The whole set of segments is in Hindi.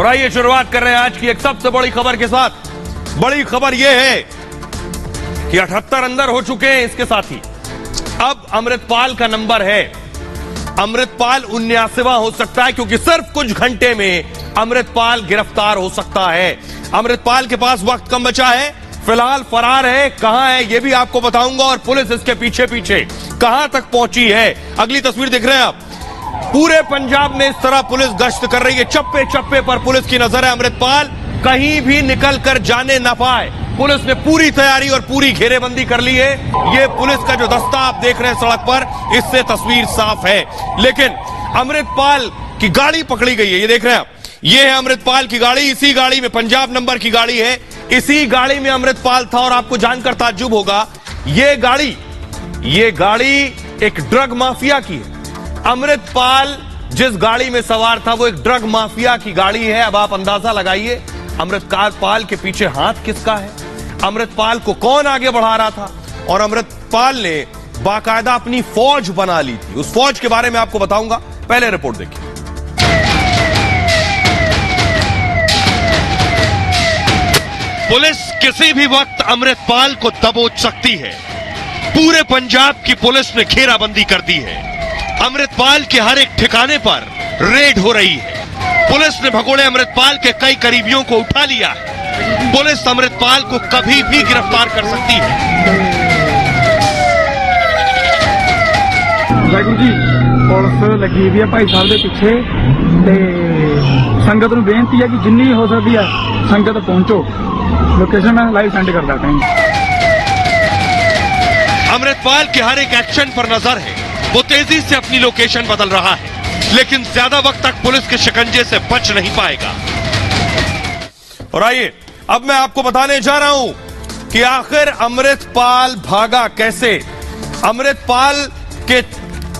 और आइए शुरुआत कर रहे हैं आज की एक सबसे बड़ी खबर के साथ। बड़ी खबर यह है कि 78 अंदर हो चुके हैं। इसके साथ ही अब अमृतपाल का नंबर है, अमृतपाल 79वां हो सकता है, क्योंकि सिर्फ कुछ घंटे में अमृतपाल गिरफ्तार हो सकता है। अमृतपाल के पास वक्त कम बचा है, फिलहाल फरार है। कहां है यह भी आपको बताऊंगा और पुलिस इसके पीछे पीछे कहां तक पहुंची है। अगली तस्वीर दिख रहे हैं आप। पूरे पंजाब में इस तरह पुलिस गश्त कर रही है, चप्पे चप्पे पर पुलिस की नजर है। अमृतपाल कहीं भी निकल कर जाने ना पाए, पुलिस ने पूरी तैयारी और पूरी घेरेबंदी कर ली है। ये पुलिस का जो दस्ता आप देख रहे हैं सड़क पर, इससे तस्वीर साफ है। लेकिन अमृतपाल की गाड़ी पकड़ी गई है, ये देख रहे हैं आप। ये है अमृतपाल की गाड़ी, इसी गाड़ी में पंजाब नंबर की गाड़ी है, इसी गाड़ी में अमृतपाल था। और आपको जानकर ताज्जुब होगा, ये गाड़ी एक ड्रग माफिया की है। अमृतपाल जिस गाड़ी में सवार था वो एक ड्रग माफिया की गाड़ी है। अब आप अंदाजा लगाइए अमृतपाल के पीछे हाथ किसका है, अमृतपाल को कौन आगे बढ़ा रहा था। और अमृतपाल ने बाकायदा अपनी फौज बना ली थी। उस फौज के बारे में आपको बताऊंगा, पहले रिपोर्ट देखिए। पुलिस किसी भी वक्त अमृतपाल को दबोच सकती है। पूरे पंजाब की पुलिस ने घेराबंदी कर दी है। अमृतपाल के हर एक ठिकाने पर रेड हो रही है। पुलिस ने भगोड़े अमृतपाल के कई करीबियों को उठा लिया है। पुलिस अमृतपाल को कभी भी गिरफ्तार कर सकती है। वाहिगुरू जी, पुलिस लगी हुई है भाई साहब के पीछे ते संगत नूं बेनती है कि जिन्नी हो सकती है संगत पहुंचो। लोकेशन मैं लाइव सेंड कर देता हूं। अमृतपाल के हर एक एक्शन पर नजर है। वो तेजी से अपनी लोकेशन बदल रहा है, लेकिन ज्यादा वक्त तक पुलिस के शिकंजे से बच नहीं पाएगा। और आइए अब मैं आपको बताने जा रहा हूं कि आखिर अमृतपाल भागा कैसे। अमृतपाल के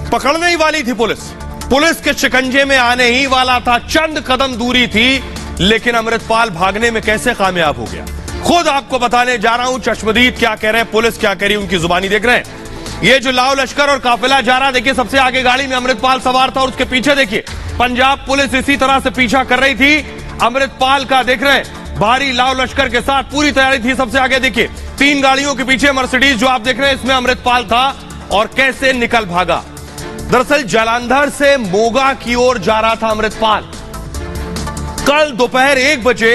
पकड़ने ही वाली थी पुलिस के शिकंजे में आने ही वाला था, चंद कदम दूरी थी, लेकिन अमृतपाल भागने में कैसे कामयाब हो गया, खुद आपको बताने जा रहा हूं। चश्मदीद क्या कह रहे हैं, पुलिस क्या कह रही है, उनकी जुबानी देख रहे हैं। ये जो लाव लश्कर और काफिला जा रहा, देखिए सबसे आगे गाड़ी में अमृतपाल सवार था और उसके पीछे देखिए पंजाब पुलिस इसी तरह से पीछा कर रही थी अमृतपाल का। देख रहे हैं भारी लाव लश्कर के साथ पूरी तैयारी थी। सबसे आगे देखिए 3 गाड़ियों के पीछे मर्सिडीज जो आप देख रहे हैं, इसमें अमृतपाल था और कैसे निकल भागा। दरअसल जालंधर से मोगा की ओर जा रहा था अमृतपाल। कल दोपहर 1 बजे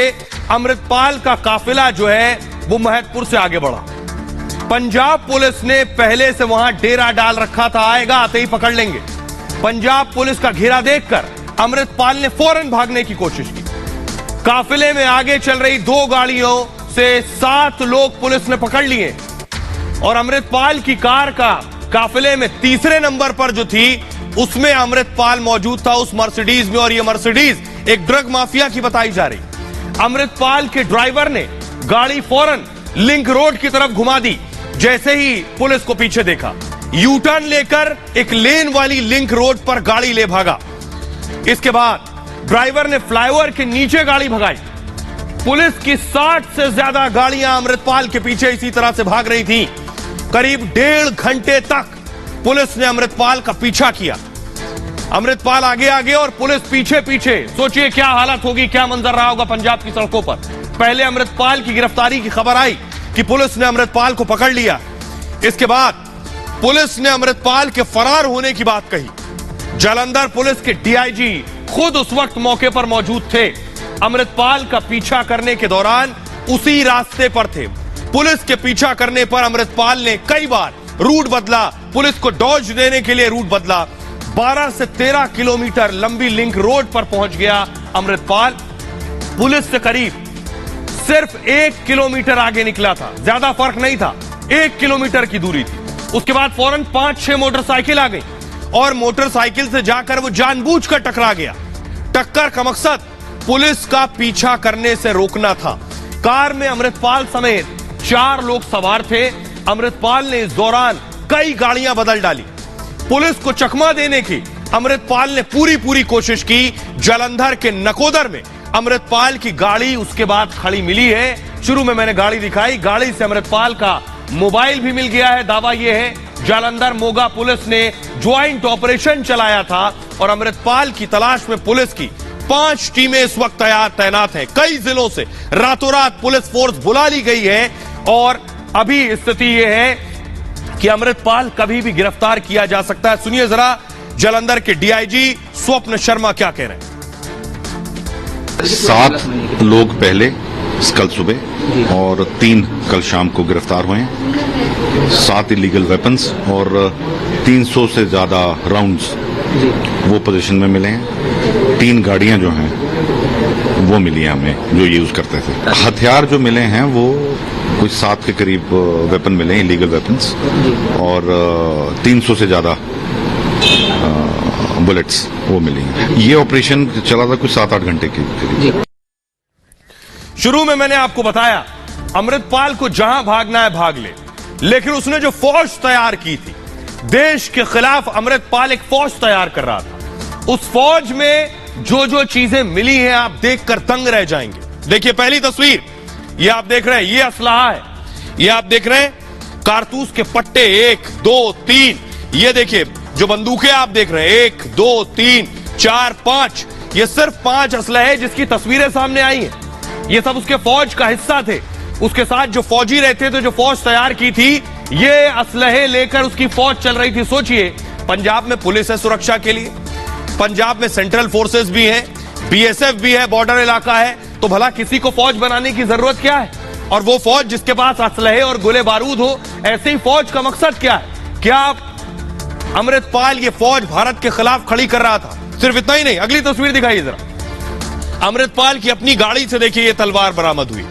अमृतपाल का काफिला जो है वो महतपुर से आगे बढ़ा। पंजाब पुलिस ने पहले से वहां डेरा डाल रखा था, आएगा आते ही पकड़ लेंगे। पंजाब पुलिस का घेरा देखकर अमृतपाल ने फौरन भागने की कोशिश की। काफिले में आगे चल रही 2 गाड़ियों से 7 लोग पुलिस ने पकड़ लिए और अमृतपाल की कार का काफिले में तीसरे नंबर पर जो थी उसमें अमृतपाल मौजूद था, उस मर्सिडीज में। और यह मर्सिडीज एक ड्रग माफिया की बताई जा रही। अमृतपाल के ड्राइवर ने गाड़ी फौरन लिंक रोड की तरफ घुमा दी। जैसे ही पुलिस को पीछे देखा, यू टर्न लेकर एक लेन वाली लिंक रोड पर गाड़ी ले भागा। इसके बाद ड्राइवर ने फ्लाईओवर के नीचे गाड़ी भगाई। पुलिस की 60 से ज्यादा गाड़ियां अमृतपाल के पीछे इसी तरह से भाग रही थी। करीब 1.5 घंटे तक पुलिस ने अमृतपाल का पीछा किया। अमृतपाल आगे आगे और पुलिस पीछे पीछे। सोचिए क्या हालत होगी, क्या मंजर रहा होगा पंजाब की सड़कों पर। पहले अमृतपाल की गिरफ्तारी की खबर आई कि पुलिस ने अमृतपाल को पकड़ लिया। इसके बाद पुलिस ने अमृतपाल के फरार होने की बात कही। जालंधर पुलिस के डीआईजी खुद उस वक्त मौके पर मौजूद थे। अमृतपाल का पीछा करने के दौरान उसी रास्ते पर थे। पुलिस के पीछा करने पर अमृतपाल ने कई बार रूट बदला, पुलिस को डॉज देने के लिए रूट बदला। 12 से 13 किलोमीटर लंबी लिंक रोड पर पहुंच गया अमृतपाल। पुलिस से करीब सिर्फ 1 किलोमीटर आगे निकला था, ज्यादा फर्क नहीं था, 1 किलोमीटर की दूरी थी। उसके बाद फौरन 5-6 मोटरसाइकिल आ गई और मोटरसाइकिल से जाकर वो जानबूझकर टकरा गया। टक्कर का मकसद पुलिस का पीछा करने से रोकना था। कार में अमृतपाल समेत 4 लोग सवार थे। अमृतपाल ने इस दौरान कई गाड़ियां बदल डाली। पुलिस को चकमा देने की अमृतपाल ने पूरी कोशिश की। जालंधर के नकोदर में अमृतपाल की गाड़ी उसके बाद खड़ी मिली है। शुरू में मैंने गाड़ी दिखाई, गाड़ी से अमृतपाल का मोबाइल भी मिल गया है। दावा यह है जालंधर मोगा पुलिस ने ज्वाइंट ऑपरेशन चलाया था और अमृतपाल की तलाश में पुलिस की 5 टीमें इस वक्त तैनात हैं। कई जिलों से रातों रात पुलिस फोर्स बुला ली गई है और अभी स्थिति यह है कि अमृतपाल कभी भी गिरफ्तार किया जा सकता है। सुनिए जरा जालंधर के डीआईजी स्वप्न शर्मा क्या कह रहे हैं। 7 लोग पहले कल सुबह और 3 कल शाम को गिरफ्तार हुए हैं। 7 इलीगल वेपन्स और 300 से ज्यादा राउंड्स वो पोजीशन में मिले हैं। 3 गाड़ियां जो हैं वो मिली हैं हमें जो यूज करते थे। हथियार जो मिले हैं वो कुछ 7 के करीब वेपन मिले हैं, इलीगल वेपन्स, और 300 से ज्यादा बुलेट्स वो मिली हैं। ये ऑपरेशन चला था कुछ 7-8 घंटे के करीब। शुरू में मैंने आपको बताया अमृतपाल को जहां भागना है भाग ले, लेकिन उसने जो फौज तैयार की थी देश के खिलाफ, अमृतपाल एक फौज तैयार कर रहा था। उस फौज में जो जो चीजें मिली हैं आप देखकर दंग रह जाएंगे। देखिए पहली तस्वीर, ये आप देख रहे हैं, ये असलाहा है। ये आप देख रहे हैं कारतूस के पट्टे 1, 2, 3। ये देखिए जो बंदूकें आप देख रहे हैं 1, 2, 3, 4, 5। ये सिर्फ 5 असलहे जिसकी तस्वीरें सामने आई हैं। ये सब उसके फौज का हिस्सा थे। उसके साथ जो फौजी रहते थे, जो फौज तैयार की थी, ये असलहे लेकर उसकी फौज चल रही थी। सोचिए पंजाब में पुलिस है सुरक्षा के लिए, पंजाब में सेंट्रल फोर्सेस भी हैं, बीएसएफ भी है, बॉर्डर इलाका है, तो भला किसी को फौज बनाने की जरूरत क्या है? और वो फौज जिसके पास असलहे और गोले बारूद हो, ऐसी फौज का मकसद क्या है? क्या अमृतपाल ये फौज भारत के खिलाफ खड़ी कर रहा था? सिर्फ इतना ही नहीं, अगली तस्वीर दिखाइए जरा। अमृतपाल की अपनी गाड़ी से देखिए ये तलवार बरामद हुई।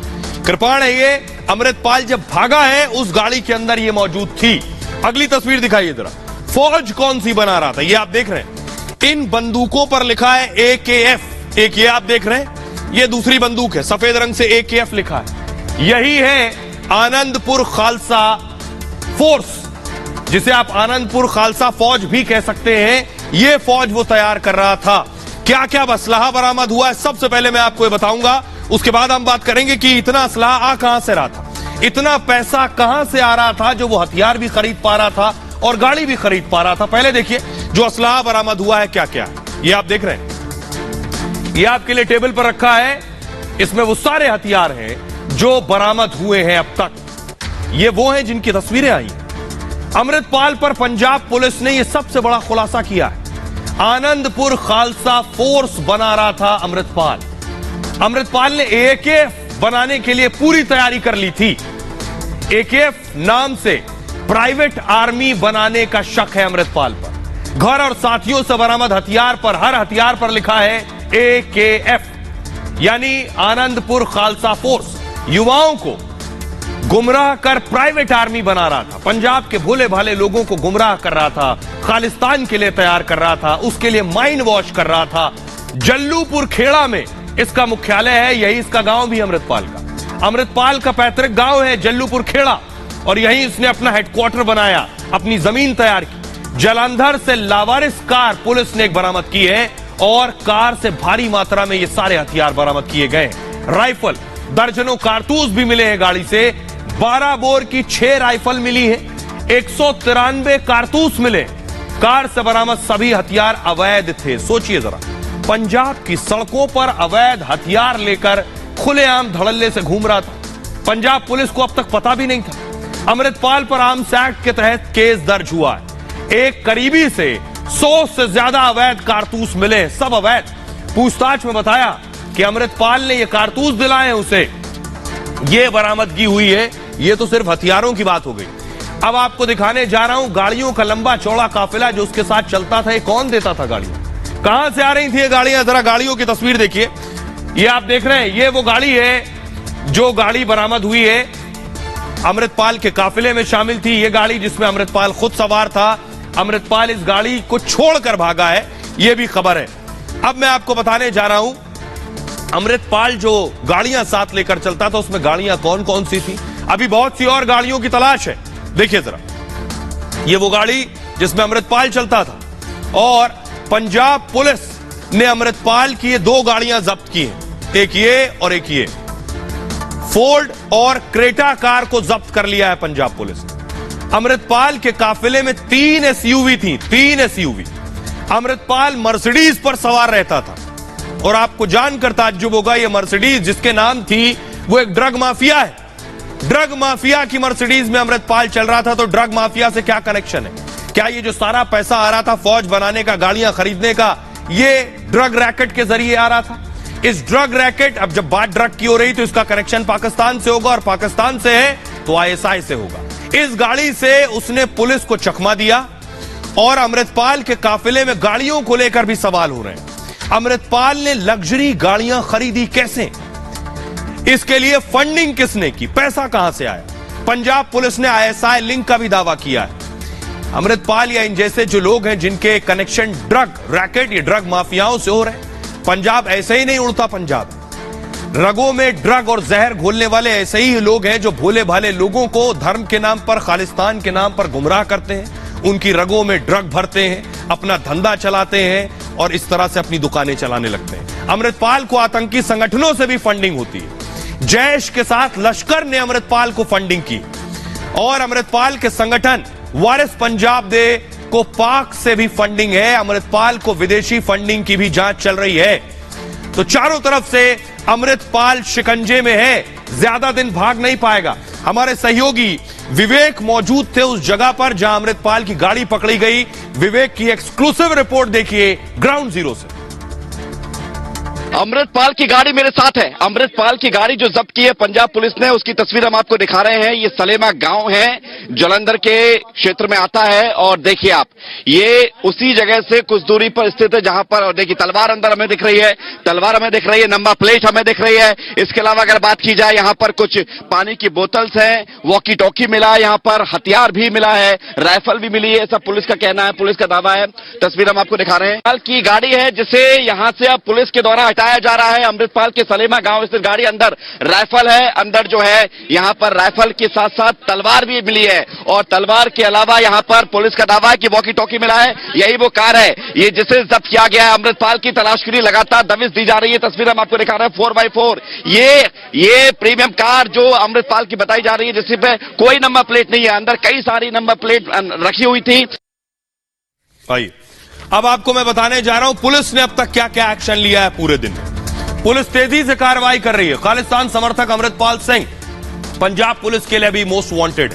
कृपाण है ये, अमृतपाल जब भागा है उस गाड़ी के अंदर ये मौजूद थी। अगली तस्वीर दिखाइए जरा। फौज कौन सी बना रहा था ये आप देख रहे हैं। इन बंदूकों पर लिखा है AKF। एक ये आप देख रहे हैं, ये दूसरी बंदूक है, सफेद रंग से AKF लिखा है। यही है आनंदपुर खालसा फोर्स, जिसे आप आनंदपुर खालसा फौज भी कह सकते हैं। यह फौज वो तैयार कर रहा था। क्या क्या असलाहा बरामद हुआ है सबसे पहले मैं आपको ये बताऊंगा। उसके बाद हम बात करेंगे कि इतना असलाहा आ कहां से रहा था, इतना पैसा कहां से आ रहा था जो वो हथियार भी खरीद पा रहा था और गाड़ी भी खरीद पा रहा था। पहले देखिए जो असलाहा बरामद हुआ है क्या क्या है। ये आप देख रहे हैं, ये आपके लिए टेबल पर रखा है। इसमें वो सारे हथियार हैं जो बरामद हुए हैं अब तक। ये वो हैं जिनकी तस्वीरें आई। अमृतपाल पर पंजाब पुलिस ने यह सबसे बड़ा खुलासा किया है। आनंदपुर खालसा फोर्स बना रहा था अमृतपाल। अमृतपाल ने AKF बनाने के लिए पूरी तैयारी कर ली थी। AKF नाम से प्राइवेट आर्मी बनाने का शक है अमृतपाल पर। घर और साथियों से बरामद हथियार पर, हर हथियार पर लिखा है AKF, यानी आनंदपुर खालसा फोर्स। युवाओं को गुमराह कर प्राइवेट आर्मी बना रहा था, पंजाब के भोले भाले लोगों को गुमराह कर रहा था, खालिस्तान के लिए तैयार कर रहा था, उसके लिए माइंड वॉश कर रहा था। जल्लूपुर खेड़ा में इसका मुख्यालय है, यही इसका गांव भी अमृतपाल का। अमृतपाल का पैतृक गांव है जल्लूपुर खेड़ा और यहीं इसने अपना हेडक्वार्टर बनाया, अपनी जमीन तैयार की। जालंधर से लावारिस कार पुलिस ने एक बरामद की है और कार से भारी मात्रा में ये सारे हथियार बरामद किए गए। राइफल, दर्जनों कारतूस भी मिले हैं गाड़ी से। 12 बोर की 6 राइफल मिली है, 193 कारतूस मिले। कार से बरामद सभी हथियार अवैध थे। सोचिए जरा, पंजाब की सड़कों पर अवैध हथियार लेकर खुलेआम धड़ल्ले से घूम रहा था। पंजाब पुलिस को अब तक पता भी नहीं था। अमृतपाल पर आर्म्स एक्ट के तहत केस दर्ज हुआ है। एक करीबी से 100 से ज्यादा अवैध कारतूस मिले, सब अवैध। पूछताछ में बताया कि अमृतपाल ने ये कारतूस दिलाए हैं उसे, ये बरामदगी हुई है। ये तो सिर्फ हथियारों की बात हो गई। अब आपको दिखाने जा रहा हूं गाड़ियों का लंबा चौड़ा काफिला जो उसके साथ चलता था। ये कौन देता था गाड़ियां, कहां से आ रही थी ये गाड़ियां? जरा गाड़ियों की तस्वीर देखिए। ये आप देख रहे हैं, ये वो गाड़ी है जो गाड़ी बरामद हुई है, अमृतपाल के काफिले में शामिल थी। ये गाड़ी जिसमें अमृतपाल खुद सवार था। अमृतपाल इस गाड़ी को छोड़कर भागा है, यह भी खबर है। अब मैं आपको बताने जा रहा हूं अमृतपाल जो गाड़ियां साथ लेकर चलता था उसमें गाड़ियां कौन कौन सी थी। अभी बहुत सी और गाड़ियों की तलाश है। देखिए जरा, ये वो गाड़ी जिसमें अमृतपाल चलता था और पंजाब पुलिस ने अमृतपाल की ये 2 गाड़ियां जब्त की हैं, एक ये और एक ये। फोर्ड और क्रेटा कार को जब्त कर लिया है पंजाब पुलिस ने। अमृतपाल के काफिले में 3 SUV थी, 3 SUV। अमृतपाल मर्सिडीज पर सवार रहता था और आपको जानकर ताज्जुब होगा, ये मर्सिडीज जिसके नाम थी वो एक ड्रग माफिया है। ड्रग माफिया की मर्सिडीज में अमृतपाल चल रहा था, तो ड्रग माफिया से क्या कनेक्शन है? क्या ये जो सारा पैसा आ रहा था फौज बनाने का, गाड़ियां खरीदने का, ये ड्रग रैकेट के जरिए आ रहा था? इस ड्रग रैकेट, अब जब बात ड्रग की हो रही तो इसका कनेक्शन पाकिस्तान से होगा, और पाकिस्तान से है तो आईएसआई से होगा। इस गाड़ी से उसने पुलिस को चकमा दिया, और अमृतपाल के काफिले में गाड़ियों को लेकर भी सवाल हो रहे हैं। अमृतपाल ने लग्जरी गाड़ियां खरीदी कैसे? इसके लिए फंडिंग किसने की? पैसा कहां से आया? पंजाब पुलिस ने आईएसआई लिंक का भी दावा किया है। अमृतपाल या इन जैसे जो लोग हैं जिनके कनेक्शन ड्रग रैकेट या ड्रग माफियाओं से हो रहे हैं, पंजाब ऐसे ही नहीं उड़ता। पंजाब रगों में ड्रग और जहर घोलने वाले ऐसे ही लोग हैं जो भोले भाले लोगों को धर्म के नाम पर, खालिस्तान के नाम पर गुमराह करते हैं, उनकी रगों में ड्रग भरते हैं, अपना धंधा चलाते हैं और इस तरह से अपनी दुकानें चलाने लगते हैं। अमृतपाल को आतंकी संगठनों से भी फंडिंग होती है। जैश के साथ लश्कर ने अमृतपाल को फंडिंग की, और अमृतपाल के संगठन वारिस पंजाब दे को पाक से भी फंडिंग है। अमृतपाल को विदेशी फंडिंग की भी जांच चल रही है। तो चारों तरफ से अमृतपाल शिकंजे में है, ज्यादा दिन भाग नहीं पाएगा। हमारे सहयोगी विवेक मौजूद थे उस जगह पर जहां अमृतपाल की गाड़ी पकड़ी गई। विवेक की एक्सक्लूसिव रिपोर्ट देखिए ग्राउंड जीरो से। अमृतपाल की गाड़ी मेरे साथ है। अमृतपाल की गाड़ी जो जब्त की है पंजाब पुलिस ने, उसकी तस्वीर हम आपको दिखा रहे हैं। ये सलेमा गांव है, जालंधर के क्षेत्र में आता है, और देखिए आप, ये उसी जगह से कुछ दूरी पर स्थित है जहां पर, और देखिए तलवार अंदर हमें दिख रही है, तलवार हमें दिख रही है, नंबर प्लेट हमें दिख रही है। इसके अलावा अगर बात की जाए, यहाँ पर कुछ पानी की बोतल्स हैं, वॉकी टॉकी मिला है, यहाँ पर हथियार भी मिला है, राइफल भी मिली है, सब पुलिस का कहना है, पुलिस का दावा है। तस्वीर हम आपको दिखा रहे हैं। की गाड़ी है जिसे यहां से अब पुलिस के द्वारा हटाया जा रहा है। अमृतपाल के सलेमा गांव स्थित गाड़ी, अंदर राइफल है, अंदर जो है यहां पर राइफल के साथ साथ तलवार भी मिली है, और तलवार के अलावा यहां पर पुलिस का दावा है कि वॉकी टॉकी मिला है। यही वो कार है ये जिसे जब्त किया गया है। अमृतपाल की तलाश के लिए लगातार दबिश दी जा रही है। तस्वीर हम आपको दिखा रहे हैं 4x4, ये प्रीमियम कार जो अमृतपाल की बताई जा रही है, जिस पे कोई नंबर प्लेट नहीं है, अंदर कई सारी नंबर प्लेट रखी हुई थी। आइए अब आपको मैं बताने जा रहा हूं पुलिस ने अब तक क्या क्या एक्शन लिया है। पूरे दिन पुलिस तेजी से कार्रवाई कर रही है। खालिस्तान समर्थक अमृतपाल सिंह पंजाब पुलिस के लिए अभी मोस्ट वांटेड।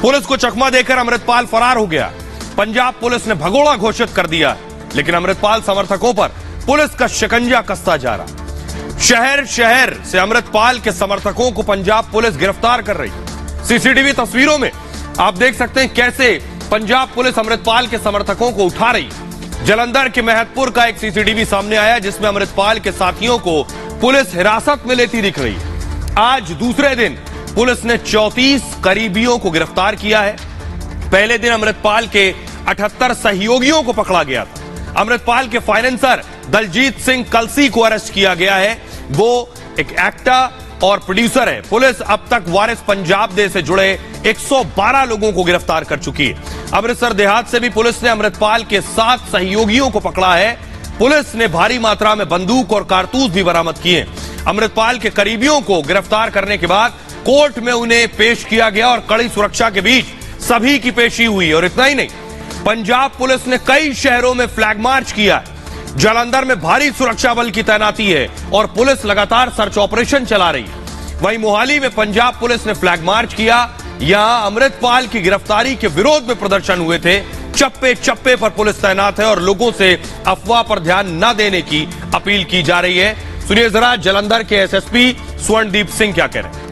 पुलिस को चकमा देकर अमृतपाल फरार हो गया। पंजाब पुलिस ने भगोड़ा घोषित कर दिया, लेकिन अमृतपाल समर्थकों पर पुलिस का शिकंजा कसता जा रहा। शहर शहर से अमृतपाल के समर्थकों को पंजाब पुलिस गिरफ्तार कर रही। सीसीटीवी तस्वीरों में आप देख सकते हैं कैसे पंजाब पुलिस अमृतपाल के समर्थकों को उठा रही। जालंधर के महतपुर का एक सीसीटीवी सामने आया जिसमें अमृतपाल के साथियों को पुलिस हिरासत में लेती दिख रही। आज दूसरे दिन पुलिस ने 34 करीबियों को गिरफ्तार किया है। पहले दिन अमृतपाल के 78 सहयोगियों को पकड़ा गया था। अमृतपाल के फाइनेंसर दलजीत सिंह कलसी को अरेस्ट किया गया है। वो एक एक्टर और प्रोड्यूसर है। पुलिस अब तक वारिस पंजाब दे से जुड़े 112 लोगों को गिरफ्तार कर चुकी है। अमृतसर देहात से भी पुलिस ने अमृतपाल के 7 सहयोगियों को पकड़ा है। पुलिस ने भारी मात्रा में बंदूक और कारतूस भी बरामद किए। अमृतपाल के करीबियों को गिरफ्तार करने के बाद कोर्ट में उन्हें पेश किया गया और कड़ी सुरक्षा के बीच सभी की पेशी हुई। और इतना ही नहीं, पंजाब पुलिस ने कई शहरों में फ्लैग मार्च किया है। जालंधर में भारी सुरक्षा बल की तैनाती है और पुलिस लगातार सर्च ऑपरेशन चला रही है। वहीं मोहाली में पंजाब पुलिस ने फ्लैग मार्च किया। यहां अमृतपाल की गिरफ्तारी के विरोध में प्रदर्शन हुए थे। चप्पे चप्पे पर पुलिस तैनात है और लोगों से अफवाह पर ध्यान न देने की अपील की जा रही है। सुनिए जरा जालंधर के एसएसपी स्वर्णदीप सिंह क्या कह रहे हैं।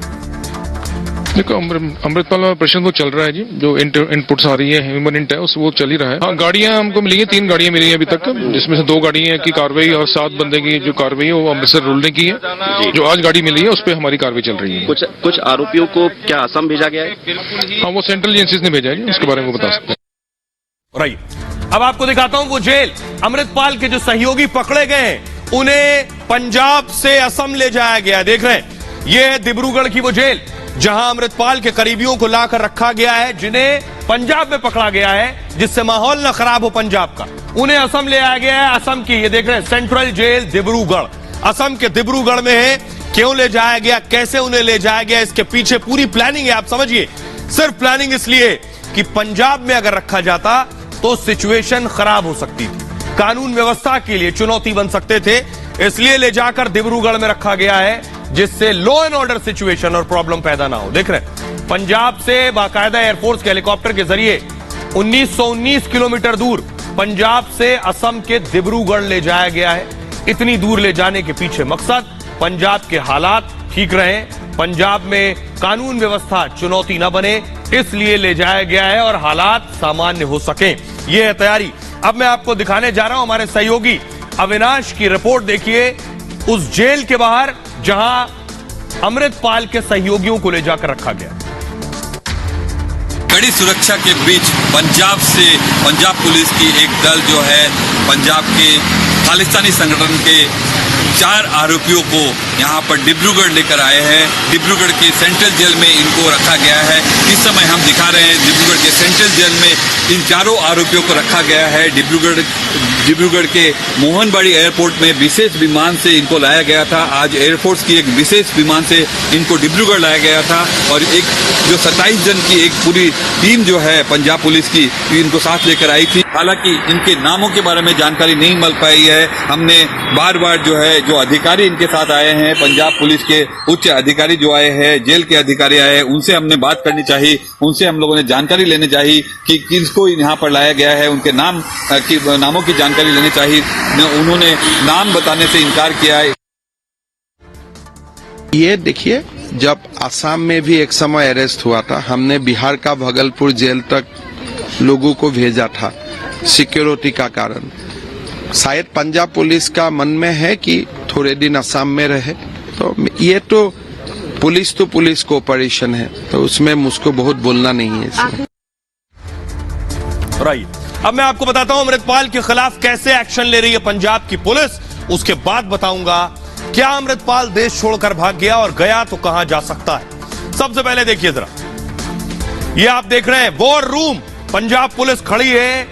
देखो, अमृतपाल में ऑपरेशन तो चल रहा है जी। जो इनपुट्स आ रही है, ह्यूमन इंट है, वो चल ही रहा है। हाँ, गाड़ियां हमको मिली है, 3 गाड़ियां मिली है अभी तक, जिसमें से 2 गाड़ियां की कार्रवाई और 7 बंदे की जो कार्रवाई है वो अमृतसर रूल ने की है। जो आज गाड़ी मिली है उस पर हमारी कार्रवाई चल रही है। कुछ आरोपियों को क्या असम भेजा गया है? हाँ, वो सेंट्रल एजेंसीज ने भेजा है जी, उसके बारे में बता सकते हैं। राइट, अब आपको दिखाता हूं वो जेल। अमृतपाल के जो सहयोगी पकड़े गए हैं उन्हें पंजाब से असम ले जाया गया। देख रहे हैं, ये है डिब्रूगढ़ की वो जेल जहां अमृतपाल के करीबियों को लाकर रखा गया है, जिन्हें पंजाब में पकड़ा गया है जिससे माहौल ना खराब हो पंजाब का। उन्हें असम ले आया गया है। असम की ये देख रहे हैं सेंट्रल जेल डिब्रूगढ़, असम के डिब्रूगढ़ में है। क्यों ले जाया गया, कैसे उन्हें ले जाया गया, इसके पीछे पूरी प्लानिंग है। आप समझिए, सिर्फ प्लानिंग इसलिए कि पंजाब में अगर रखा जाता तो सिचुएशन खराब हो सकती थी, कानून व्यवस्था के लिए चुनौती बन सकते थे। इसलिए ले जाकर डिब्रूगढ़ में रखा गया है, जिससे लॉ एंड ऑर्डर सिचुएशन और प्रॉब्लम पैदा ना हो। देख रहे हैं, पंजाब से बाकायदा एयरफोर्स के हेलीकॉप्टर के जरिए 1919 किलोमीटर दूर पंजाब से असम के डिब्रूगढ़ ले जाया गया है। इतनी दूर ले जाने के पीछे मकसद पंजाब के हालात ठीक रहें, पंजाब में कानून व्यवस्था चुनौती न बने, इसलिए ले जाया गया है और हालात सामान्य हो सकें, यह है तैयारी। अब मैं आपको दिखाने जा रहा हूं हमारे सहयोगी अविनाश की रिपोर्ट। देखिए उस जेल के बाहर जहां अमृतपाल के सहयोगियों को ले जाकर रखा गया। कड़ी सुरक्षा के बीच पंजाब से पंजाब पुलिस की एक दल जो है पंजाब के खालिस्तानी संगठन के 4 आरोपियों को यहां पर डिब्रूगढ़ लेकर आए हैं। डिब्रूगढ़ के सेंट्रल जेल में इनको रखा गया है। इस समय हम दिखा रहे हैं डिब्रूगढ़ के सेंट्रल जेल में इन 4 आरोपियों को रखा गया है। डिब्रूगढ़ के मोहनबाड़ी एयरपोर्ट में विशेष विमान से इनको लाया गया था। आज एयरफोर्स की एक विशेष विमान से इनको डिब्रूगढ़ लाया गया था और एक जो 27 जन की एक पूरी टीम जो है पंजाब पुलिस की इनको साथ लेकर आई थी। हालांकि इनके नामों के बारे में जानकारी नहीं मिल पाई है। हमने बार बार जो है जो अधिकारी इनके साथ आए हैं, पंजाब पुलिस के उच्च अधिकारी जो आए हैं, जेल के अधिकारी आए हैं, उनसे हमने बात करनी चाहिए, उनसे हम लोगों ने जानकारी लेनी चाहिए कि किसको यहाँ पर लाया गया है, उनके नामों की जानकारी लेनी चाहिए। उन्होंने नाम बताने से इनकार किया है। ये देखिए, जब असम में भी एक समय अरेस्ट हुआ था, हमने बिहार का भागलपुर जेल तक लोगों को भेजा था सिक्योरिटी का कारण। शायद पंजाब पुलिस का मन में है कि थोड़े दिन असम में रहे, तो ये तो पुलिस कोऑपरेशन है, तो उसमें मुझको बहुत बोलना नहीं है इसमें। राइट, अब मैं आपको बताता हूं अमृतपाल के खिलाफ कैसे एक्शन ले रही है पंजाब की पुलिस। उसके बाद बताऊंगा क्या अमृतपाल देश छोड़कर भाग गया और गया तो कहां जा सकता है। सबसे पहले देखिए जरा, ये आप देख रहे हैं वॉर रूम, पंजाब पुलिस खड़ी है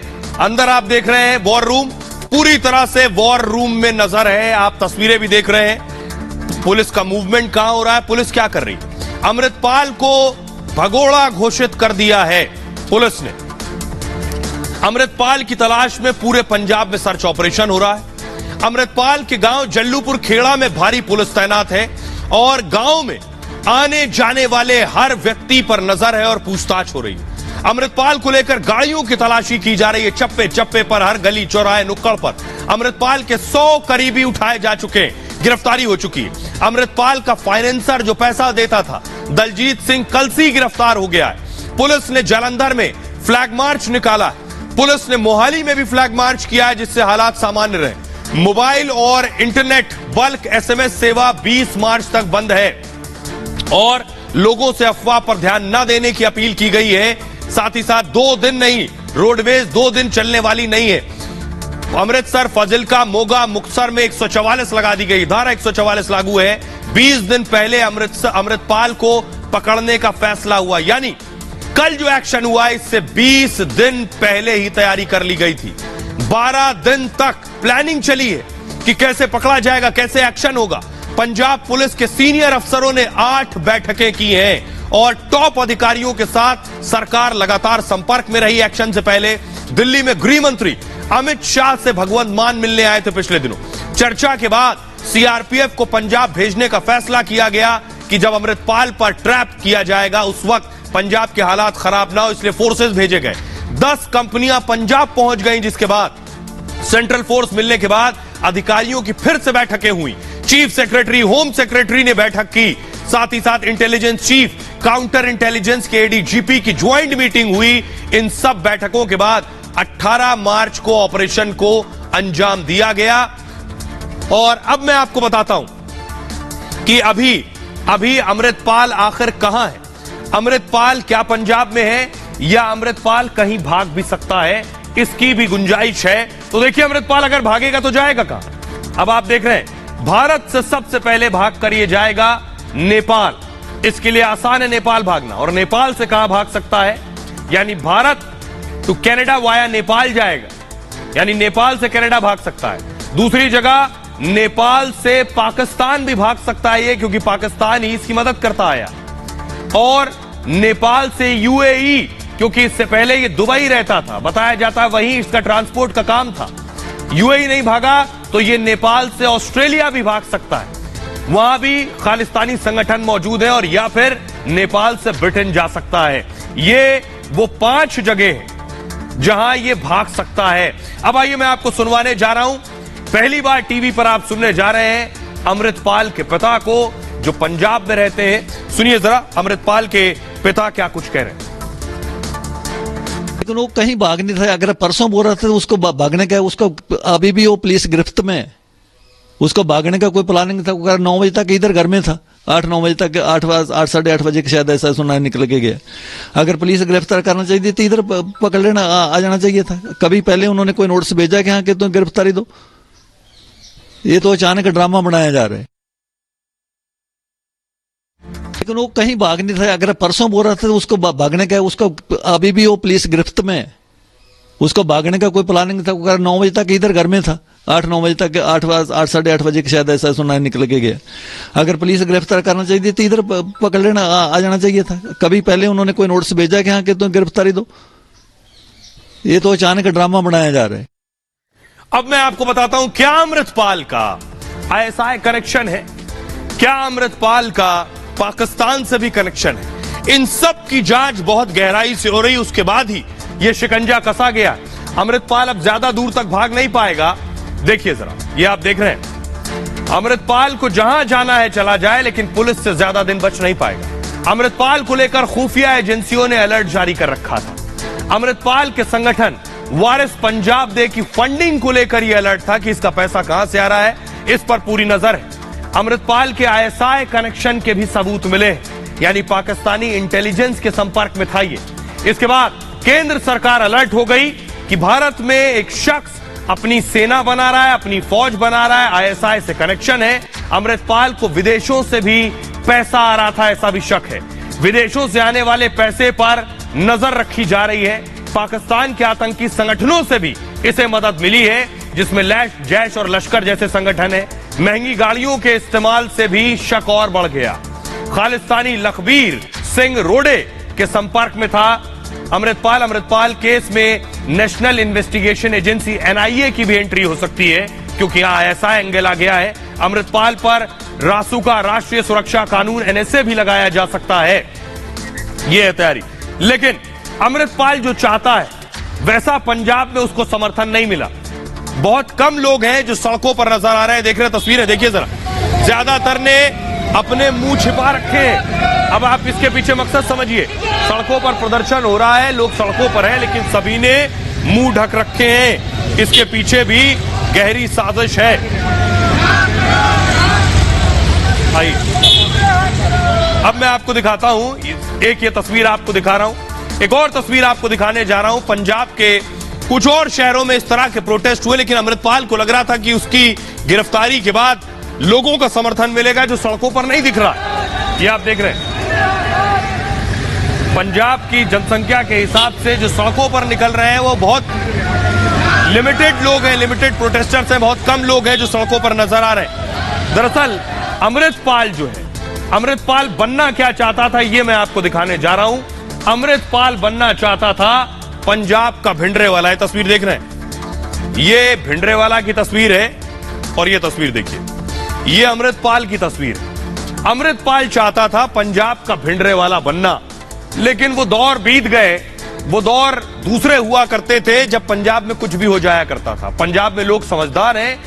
अंदर। आप देख रहे हैं वॉर रूम, पूरी तरह से वॉर रूम में नजर है। आप तस्वीरें भी देख रहे हैं पुलिस का मूवमेंट कहां हो रहा है, पुलिस क्या कर रही है। अमृतपाल को भगोड़ा घोषित कर दिया है पुलिस ने। अमृतपाल की तलाश में पूरे पंजाब में सर्च ऑपरेशन हो रहा है। अमृतपाल के गांव जल्लूपुर खेड़ा में भारी पुलिस तैनात है और गांव में आने जाने वाले हर व्यक्ति पर नजर है और पूछताछ हो रही है। अमृतपाल को लेकर गाड़ियों की तलाशी की जा रही है, चप्पे चप्पे पर, हर गली चौराहे नुक्कड़ पर। अमृतपाल के 100 करीबी उठाए जा चुके हैं, गिरफ्तारी हो चुकी है। अमृतपाल का फाइनेंसर जो पैसा देता था दलजीत सिंह कलसी गिरफ्तार हो गया है। पुलिस ने जालंधर में फ्लैग मार्च निकाला है, पुलिस ने मोहाली में भी फ्लैग मार्च किया है जिससे हालात सामान्य रहे। मोबाइल और इंटरनेट बल्क SMS सेवा 20 मार्च तक बंद है और लोगों से अफवाह पर ध्यान न देने की अपील की गई है। साथ ही साथ 2 दिन नहीं, रोडवेज 2 दिन चलने वाली नहीं है। अमृतसर, फाजिलका, मोगा, मुक्तसर में 144 लगा दी गई, धारा 144 लागू है। 20 दिन पहले अमृतपाल को पकड़ने का फैसला हुआ, यानी कल जो एक्शन हुआ इससे 20 दिन पहले ही तैयारी कर ली गई थी। 12 दिन तक प्लानिंग चली है कि कैसे पकड़ा जाएगा, कैसे एक्शन होगा। पंजाब पुलिस के सीनियर अफसरों ने 8 बैठकें की हैं और टॉप अधिकारियों के साथ सरकार लगातार संपर्क में रही। एक्शन से पहले दिल्ली में गृह मंत्री अमित शाह से भगवंत मान मिलने आए थे पिछले दिनों। चर्चा के बाद CRPF को पंजाब भेजने का फैसला किया गया कि जब अमृतपाल पर ट्रैप किया जाएगा उस वक्त पंजाब के हालात खराब ना हो, इसलिए फोर्सेस भेजे गए। 10 कंपनियां पंजाब पहुंच गईं, जिसके बाद सेंट्रल फोर्स मिलने के बाद अधिकारियों की फिर से बैठकें हुई। चीफ सेक्रेटरी, होम सेक्रेटरी ने बैठक की, साथ ही साथ इंटेलिजेंस चीफ, काउंटर इंटेलिजेंस के ADGP की ज्वाइंट मीटिंग हुई। इन सब बैठकों के बाद 18 मार्च को ऑपरेशन को अंजाम दिया गया। और अब मैं आपको बताता हूं कि अभी अमृतपाल आखिर कहां है। अमृतपाल क्या पंजाब में है या अमृतपाल कहीं भाग भी सकता है, इसकी भी गुंजाइश है। तो देखिए अमृतपाल अगर भागेगा तो जाएगा कहां। अब आप देख रहे हैं भारत से सबसे पहले भाग कर ये जाएगा नेपाल। इसके लिए आसान है नेपाल भागना, और नेपाल से कहां भाग सकता है, यानी भारत तो कनाडा वाया नेपाल जाएगा, यानी नेपाल से कनाडा भाग सकता है। दूसरी जगह नेपाल से पाकिस्तान भी भाग सकता है ये, क्योंकि पाकिस्तान ही इसकी मदद करता आया। और नेपाल से UAE, क्योंकि इससे पहले ये दुबई रहता था, बताया जाता है वहीं इसका ट्रांसपोर्ट का काम था। यूएई नहीं भागा तो ये नेपाल से ऑस्ट्रेलिया भी भाग सकता है, वहां भी खालिस्तानी संगठन मौजूद है, और या फिर नेपाल से ब्रिटेन जा सकता है। ये वो 5 जगह है जहां ये भाग सकता है। अब आइए मैं आपको सुनवाने जा रहा हूं, पहली बार टीवी पर आप सुनने जा रहे हैं अमृतपाल के पिता को, जो पंजाब में रहते हैं। सुनिए जरा अमृतपाल के पिता क्या कुछ कह रहे हैं। लेकिन वो कहीं भाग नहीं था। अगर परसों बोल रहा था तो उसको भागने का, उसको अभी भी वो पुलिस गिरफ्त में है, उसको भागने का कोई प्लानिंग था। 9 बजे तक इधर घर में था, 8-9 बजे तक, 8 साढ़े 8 बजे शायद ऐसा सुना निकल के गया। अगर पुलिस गिरफ्तार करना चाहिए तो इधर पकड़ लेना, आ जाना चाहिए था। कभी पहले उन्होंने कोई नोटिस भेजा कि हाँ कि तुम गिरफ्तारी दो? ये तो अचानक ड्रामा बनाया जा रहा है। लेकिन वो कहीं भाग नहीं था। अगर परसों बोल रहा था तो उसको भागने का, उसको अभी भी वो पुलिस गिरफ्त में है, उसको भागने का कोई प्लानिंग था। 9 बजे तक इधर घर में था, 8-9 बजे तक, 8 साढ़े 8 बजे शायद ऐसा सुना निकल के गया। अगर पुलिस गिरफ्तार करना चाहिए तो इधर पकड़ लेना, आ जाना चाहिए था। कभी पहले उन्होंने कोई नोटिस भेजा कि हाँ कि तुम गिरफ्तारी दो? ये तो अचानक ड्रामा बनाया जा रहा है। अब मैं आपको बताता हूं क्या अमृतपाल का आईएसआई कनेक्शन है, क्या अमृतपाल का पाकिस्तान से भी कनेक्शन है। इन सब की जांच बहुत गहराई से हो रही, उसके बाद ही यह शिकंजा कसा गया। अमृतपाल अब ज्यादा दूर तक भाग नहीं पाएगा। देखिए जरा, ये आप देख रहे हैं, अमृतपाल को जहां जाना है चला जाए, लेकिन पुलिस से ज्यादा दिन बच नहीं पाएगा। अमृतपाल को लेकर खुफिया एजेंसियों ने अलर्ट जारी कर रखा था। अमृतपाल के संगठन वारिस पंजाब डे की फंडिंग को लेकर यह अलर्ट था कि इसका पैसा कहां से आ रहा है, इस पर पूरी नजर है। अमृतपाल के आईएसआई कनेक्शन के भी सबूत मिले, यानी पाकिस्तानी इंटेलिजेंस के संपर्क में था ये। इसके बाद केंद्र सरकार अलर्ट हो गई कि भारत में एक शख्स अपनी सेना बना रहा है, अपनी फौज बना रहा है, आईएसआई से कनेक्शन है। अमृतपाल को विदेशों से भी पैसा आ रहा था, ऐसा भी शक है। विदेशों से आने वाले पैसे पर नजर रखी जा रही है। पाकिस्तान के आतंकी संगठनों से भी इसे मदद मिली है, जिसमें जैश और लश्कर जैसे संगठन है। महंगी गाड़ियों के इस्तेमाल से भी शक और बढ़ गया। खालिस्तानी लखबीर सिंह रोडे के संपर्क में था अमृतपाल। अमृतपाल केस में नेशनल इन्वेस्टिगेशन एजेंसी एनआईए की भी एंट्री हो सकती है, क्योंकि यहां आईएसआई एंगल आ गया है। अमृतपाल पर रासुका, राष्ट्रीय सुरक्षा कानून, एनएसए भी लगाया जा सकता है, यह है तैयारी। लेकिन अमृतपाल जो चाहता है वैसा पंजाब में उसको समर्थन नहीं मिला। बहुत कम लोग हैं जो सड़कों पर नजर आ रहे हैं। देख रहे तस्वीरें, देखिए जरा, ज्यादातर ने अपने मुंह छिपा रखे हैं। अब आप इसके पीछे मकसद समझिए, सड़कों पर प्रदर्शन हो रहा है, लोग सड़कों पर हैं, लेकिन सभी ने मुंह ढक रखे हैं। इसके पीछे भी गहरी साजिश है। आइए अब मैं आपको दिखाता हूं, एक ये तस्वीर आपको दिखा रहा हूं, एक और तस्वीर आपको दिखाने जा रहा हूं। पंजाब के कुछ और शहरों में इस तरह के प्रोटेस्ट हुए, लेकिन अमृतपाल को लग रहा था कि उसकी गिरफ्तारी के बाद लोगों का समर्थन मिलेगा, जो सड़कों पर नहीं दिख रहा। ये आप देख रहे हैं, पंजाब की जनसंख्या के हिसाब से जो सड़कों पर निकल रहे हैं वो बहुत लिमिटेड लोग हैं, लिमिटेड प्रोटेस्टर्स हैं, बहुत कम लोग हैं जो सड़कों पर नजर आ रहे हैं। दरअसल अमृतपाल जो है, अमृतपाल बनना क्या चाहता था, ये मैं आपको दिखाने जा रहा हूं। अमृतपाल बनना चाहता था पंजाब का भिंडरेवाला। ये तस्वीर देख रहे हैं, ये भिंडरेवाला की तस्वीर है, और ये तस्वीर देखिए, ये अमृतपाल की तस्वीर है। अमृतपाल चाहता था पंजाब का भिंडरेवाला बनना, लेकिन वो दौर बीत गए। वो दौर दूसरे हुआ करते थे जब पंजाब में कुछ भी हो जाया करता था। पंजाब में लोग समझदार हैं,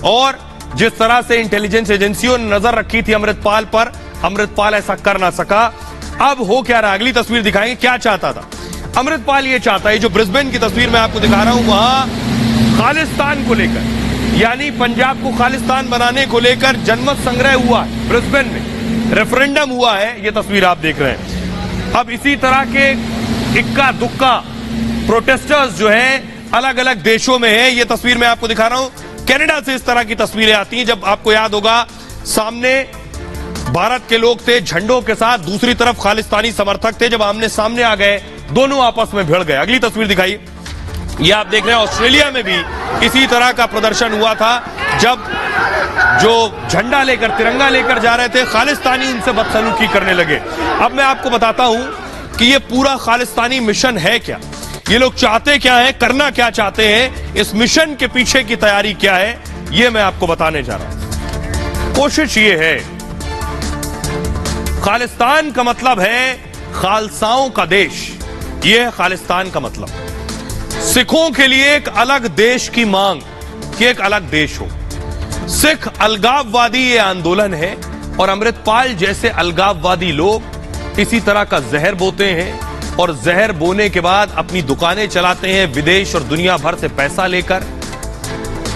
और जिस तरह से इंटेलिजेंस एजेंसियों ने नजर रखी थी अमृतपाल पर, अमृतपाल ऐसा कर ना सका। अब हो क्या रहा, अगली तस्वीर दिखाएंगे। क्या चाहता था अमृतपाल? ये चाहता है, जो ब्रिस्बेन की तस्वीर मैं आपको दिखा रहा हूं, वहां खालिस्तान को लेकर, यानी पंजाब को खालिस्तान बनाने को लेकर जनमत संग्रह हुआ है। ब्रिस्बेन में रेफरेंडम हुआ है, ये तस्वीर आप देख रहे हैं। अब इसी तरह के इक्का दुक्का प्रोटेस्टर्स जो हैं अलग अलग देशों में हैं। ये तस्वीर मैं आपको दिखा रहा हूं, कनाडा से इस तरह की तस्वीरें आती हैं। जब आपको याद होगा, सामने भारत के लोग थे झंडों के साथ, दूसरी तरफ खालिस्तानी समर्थक थे। जब आमने सामने आ गए, दोनों आपस में भिड़ गए। अगली तस्वीर दिखाइए, ये आप देख रहे हैं ऑस्ट्रेलिया में भी इसी तरह का प्रदर्शन हुआ था, जब जो झंडा लेकर, तिरंगा लेकर जा रहे थे, खालिस्तानी उनसे बदसलूकी करने लगे। अब मैं आपको बताता हूं कि ये पूरा खालिस्तानी मिशन है क्या। ये लोग चाहते क्या है, करना क्या चाहते हैं, इस मिशन के पीछे की तैयारी क्या है, ये मैं आपको बताने जा रहा हूं। कोशिश ये है, खालिस्तान का मतलब है खालसाओं का देश, ये है खालिस्तान का मतलब। सिखों के लिए एक अलग देश की मांग कि एक अलग देश हो। सिख अलगाववादी ये आंदोलन है और अमृतपाल जैसे अलगाववादी लोग इसी तरह का जहर बोते हैं और जहर बोने के बाद अपनी दुकानें चलाते हैं विदेश और दुनिया भर से पैसा लेकर,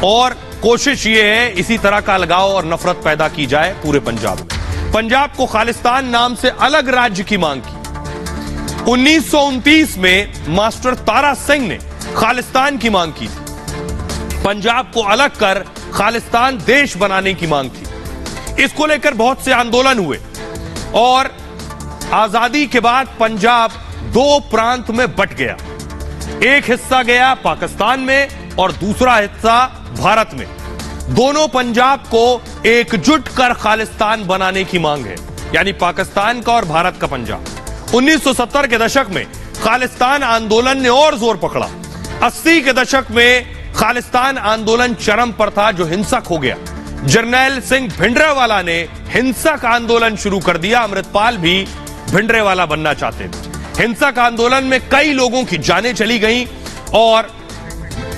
और कोशिश ये है इसी तरह का अलगाव और नफरत पैदा की जाए पूरे पंजाब में। पंजाब को खालिस्तान नाम से अलग राज्य की मांग की। 1929 में मास्टर तारा सिंह ने खालिस्तान की मांग की थी, पंजाब को अलग कर खालिस्तान देश बनाने की मांग थी। इसको लेकर बहुत से आंदोलन हुए और आजादी के बाद पंजाब दो प्रांत में बंट गया। एक हिस्सा गया पाकिस्तान में और दूसरा हिस्सा भारत में। दोनों पंजाब को एकजुट कर खालिस्तान बनाने की मांग है, यानी पाकिस्तान का और भारत का पंजाब। 1970 के दशक में खालिस्तान आंदोलन ने और जोर पकड़ा। 80 के दशक में खालिस्तान आंदोलन चरम पर था, जो हिंसक हो गया। जरनैल सिंह भिंडरावाला ने हिंसक आंदोलन शुरू कर दिया। अमृतपाल भी भिंडरावाला बनना चाहते थे। हिंसक आंदोलन में कई लोगों की जानें चली गईं और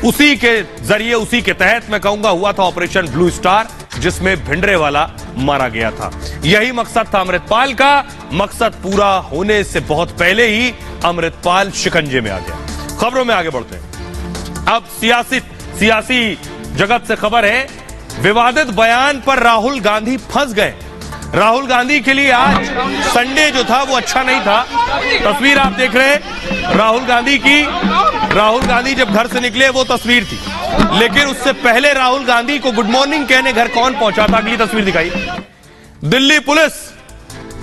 उसी के जरिए, उसी के तहत मैं कहूंगा हुआ था ऑपरेशन ब्लू स्टार, जिसमें भिंडरावाला मारा गया था। यही मकसद था अमृतपाल का। मकसद पूरा होने से बहुत पहले ही अमृतपाल शिकंजे में आ गया। खबरों में आगे बढ़ते हैं। अब सियासी जगत से खबर है, विवादित बयान पर राहुल गांधी फंस गए। राहुल गांधी के लिए आज संडे जो था वो अच्छा नहीं था। तस्वीर आप देख रहे हैं राहुल गांधी की। राहुल गांधी जब घर से निकले वो तस्वीर थी, लेकिन उससे पहले राहुल गांधी को गुड मॉर्निंग कहने घर कौन पहुंचा था, अगली तस्वीर दिखाई। दिल्ली पुलिस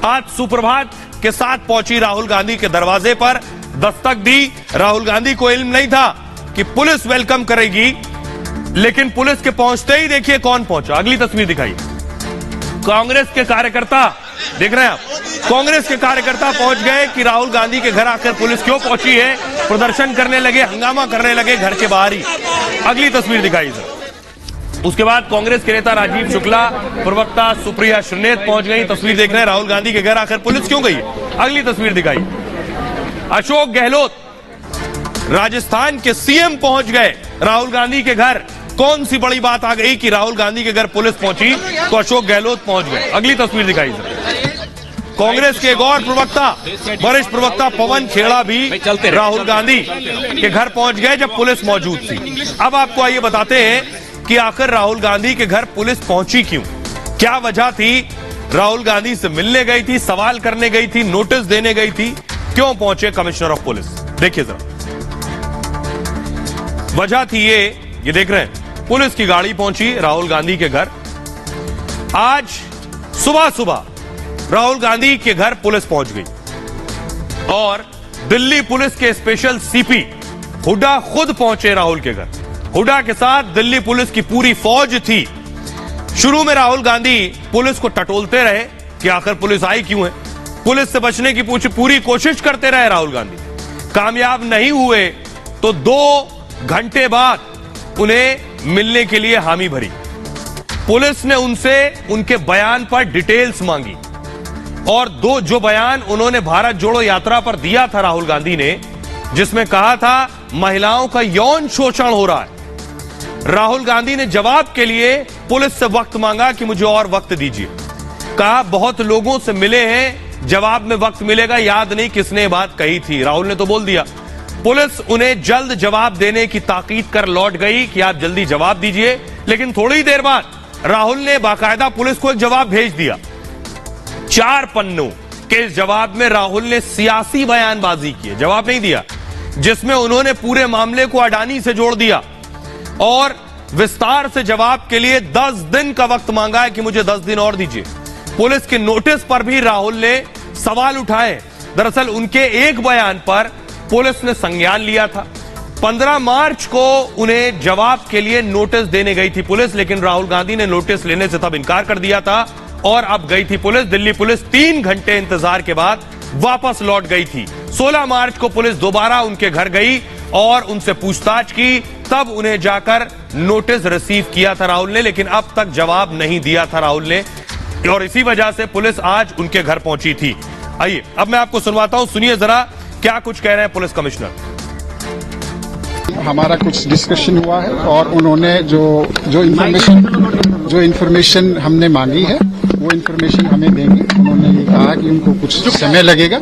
आज सुप्रभात के साथ पहुंची राहुल गांधी के दरवाजे पर, दस्तक दी। राहुल गांधी को इल्म नहीं था कि पुलिस वेलकम करेगी, लेकिन पुलिस के पहुंचते ही देखिए कौन पहुंचा, अगली तस्वीर दिखाई। कांग्रेस के कार्यकर्ता, देख रहे हैं आप, कांग्रेस के कार्यकर्ता पहुंच गए कि राहुल गांधी के घर आकर पुलिस क्यों पहुंची है। प्रदर्शन करने लगे, हंगामा करने लगे घर के बाहर ही। अगली तस्वीर दिखाई सर। उसके बाद कांग्रेस के नेता राजीव शुक्ला, प्रवक्ता सुप्रिया श्रीनेत पहुंच गई। तस्वीर देख रहे हैं राहुल गांधी के घर आकर पुलिस क्यों गई है, अगली तस्वीर दिखाई। अशोक गहलोत राजस्थान के सीएम पहुंच गए राहुल गांधी के घर। कौन सी बड़ी बात आ गई कि राहुल गांधी के घर पुलिस पहुंची तो अशोक गहलोत पहुंच गए। अगली तस्वीर दिखाई सर। कांग्रेस के एक और प्रवक्ता, वरिष्ठ प्रवक्ता पवन खेड़ा भी राहुल गांधी के घर पहुंच गए जब पुलिस मौजूद थी। अब आपको आइए बताते हैं कि आखिर राहुल गांधी के घर पुलिस पहुंची क्यों, क्या वजह थी। राहुल गांधी से मिलने गई थी, सवाल करने गई थी, नोटिस देने गई थी, क्यों पहुंचे कमिश्नर ऑफ पुलिस, देखिए जरा। वजह थी ये देख रहे हैं, पुलिस की गाड़ी पहुंची राहुल गांधी के घर। आज सुबह सुबह राहुल गांधी के घर पुलिस पहुंच गई और दिल्ली पुलिस के स्पेशल सीपी हुड्डा खुद पहुंचे राहुल के घर। हुड्डा के साथ दिल्ली पुलिस की पूरी फौज थी। शुरू में राहुल गांधी पुलिस को टटोलते रहे कि आखिर पुलिस आई क्यों है। पुलिस से बचने की पूरी कोशिश करते रहे राहुल गांधी, कामयाब नहीं हुए तो 2 घंटे बाद उन्हें मिलने के लिए हामी भरी। पुलिस ने उनसे उनके बयान पर डिटेल्स मांगी और जो बयान उन्होंने भारत जोड़ो यात्रा पर दिया था राहुल गांधी ने, जिसमें कहा था महिलाओं का यौन शोषण हो रहा है, राहुल गांधी ने जवाब के लिए पुलिस से वक्त मांगा कि मुझे और वक्त दीजिए। कहा बहुत लोगों से मिले हैं, जवाब में वक्त मिलेगा। याद नहीं किसने ये बात कही थी, राहुल ने तो बोल दिया। पुलिस उन्हें जल्द जवाब देने की ताकीद कर लौट गई कि आप जल्दी जवाब दीजिए, लेकिन थोड़ी देर बाद राहुल ने बाकायदा पुलिस को एक जवाब भेज दिया। 4 पन्नों के इस जवाब में राहुल ने सियासी बयानबाजी की, जवाब नहीं दिया, जिसमें उन्होंने पूरे मामले को अडानी से जोड़ दिया और विस्तार से जवाब के लिए 10 दिन का वक्त मांगा है कि मुझे 10 दिन और दीजिए। पुलिस के नोटिस पर भी राहुल ने सवाल उठाए। दरअसल उनके एक बयान पर पुलिस ने संज्ञान लिया था। 15 मार्च को उन्हें जवाब के लिए नोटिस देने गई थी पुलिस, लेकिन राहुल गांधी ने नोटिस लेने से तब इनकार कर दिया था और अब गई थी पुलिस। दिल्ली पुलिस 3 घंटे इंतजार के बाद वापस लौट गई थी। 16 मार्च को पुलिस दोबारा उनके घर गई और उनसे पूछताछ की, तब उन्हें जाकर नोटिस रिसीव किया था राहुल ने, लेकिन अब तक जवाब नहीं दिया था राहुल ने, और इसी वजह से पुलिस आज उनके घर पहुंची थी। आइए अब मैं आपको सुनवाता हूं, सुनिए जरा क्या कुछ कह रहे हैं पुलिस कमिश्नर। हमारा कुछ डिस्कशन हुआ है और उन्होंने जो इन्फॉर्मेशन हमने मांगी है वो इन्फॉर्मेशन हमें देंगे। उन्होंने ये कहा कि उनको कुछ समय लगेगा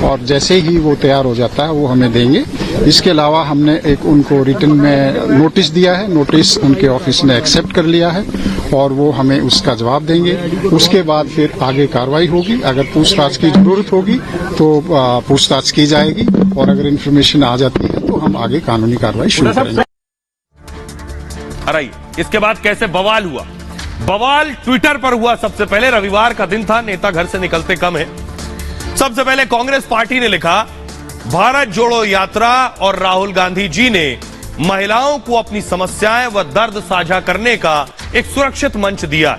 और जैसे ही वो तैयार हो जाता है वो हमें देंगे। इसके अलावा हमने एक उनको रिटन में नोटिस दिया है, नोटिस उनके ऑफिस ने एक्सेप्ट कर लिया है और वो हमें उसका जवाब देंगे। उसके बाद फिर आगे कार्रवाई होगी। अगर पूछताछ की जरूरत होगी तो पूछताछ की जाएगी और अगर इन्फॉर्मेशन आ जाती है तो हम आगे कानूनी कार्रवाई शुरू करेंगे। अरे इसके बाद कैसे बवाल हुआ? बवाल ट्विटर पर हुआ। सबसे पहले रविवार का दिन था, नेता घर से निकलते कम है। सबसे पहले कांग्रेस पार्टी ने लिखा, भारत जोड़ो यात्रा और राहुल गांधी जी ने महिलाओं को अपनी समस्याएं व दर्द साझा करने का एक सुरक्षित मंच दिया।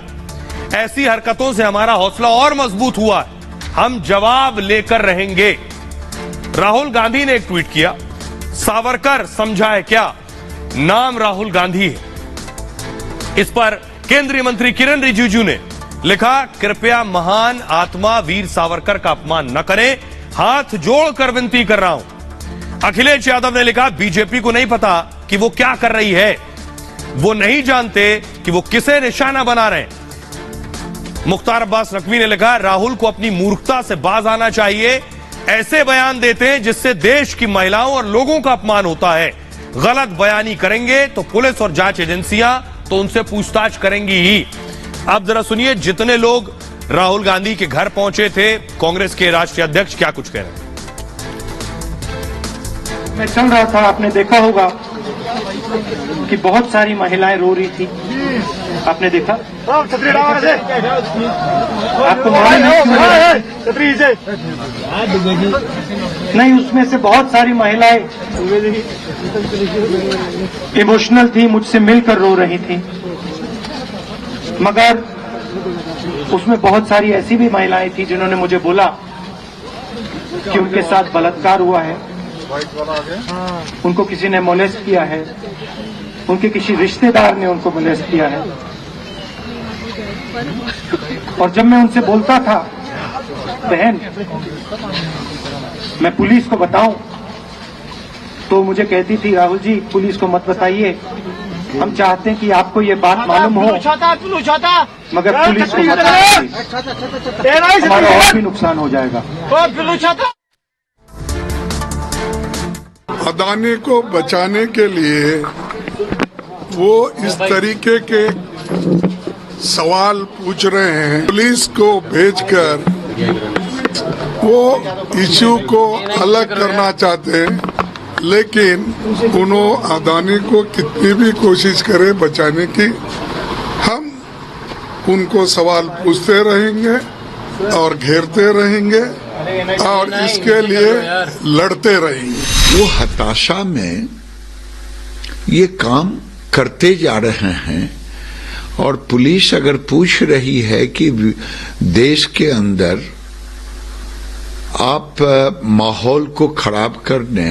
ऐसी हरकतों से हमारा हौसला और मजबूत हुआ। हम जवाब लेकर रहेंगे। राहुल गांधी ने एक ट्वीट किया, सावरकर समझाए क्या, नाम राहुल गांधी है। इस पर केंद्रीय मंत्री किरण रिजिजू ने लिखा, कृपया महान आत्मा वीर सावरकर का अपमान न करें, हाथ जोड़कर विनती कर रहा हूं। अखिलेश यादव ने लिखा, बीजेपी को नहीं पता कि वो क्या कर रही है, वो नहीं जानते कि वो किसे निशाना बना रहे हैं। मुख्तार अब्बास नकवी ने लिखा, राहुल को अपनी मूर्खता से बाज आना चाहिए। ऐसे बयान देते हैं जिससे देश की महिलाओं और लोगों का अपमान होता है। गलत बयानी करेंगे तो पुलिस और जांच एजेंसियां तो उनसे पूछताछ करेंगी ही। अब जरा सुनिए जितने लोग राहुल गांधी के घर पहुंचे थे, कांग्रेस के राष्ट्रीय अध्यक्ष क्या कुछ कह रहे हैं। मैं चल रहा था, आपने देखा होगा कि बहुत सारी महिलाएं रो रही थी। आपने देखा? आपको नहीं, उसमें से बहुत सारी महिलाएं इमोशनल थी, मुझसे मिलकर रो रही थी। मगर उसमें बहुत सारी ऐसी भी महिलाएं थी जिन्होंने मुझे बोला कि उनके साथ बलात्कार हुआ है, उनको किसी ने मोलेस्ट किया है, उनके किसी रिश्तेदार ने उनको मोलेस्ट किया है। और जब मैं उनसे बोलता था, बहन मैं पुलिस को बताऊं, तो मुझे कहती थी, राहुल जी पुलिस को मत बताइए, हम चाहते हैं कि आपको ये बात मालूम हो, मगर पुलिस को मत बताइए, हमारा और भी नुकसान हो जाएगा। अदानी को बचाने के लिए वो इस तरीके के सवाल पूछ रहे हैं। पुलिस को भेजकर वो इश्यू को अलग करना चाहते हैं, लेकिन उन्होंने अदानी को कितनी भी कोशिश करे बचाने की, हम उनको सवाल पूछते रहेंगे और घेरते रहेंगे और इसके लिए लड़ते रहेंगे। वो हताशा में ये काम करते जा रहे हैं और पुलिस अगर पूछ रही है कि देश के अंदर आप माहौल को खराब करने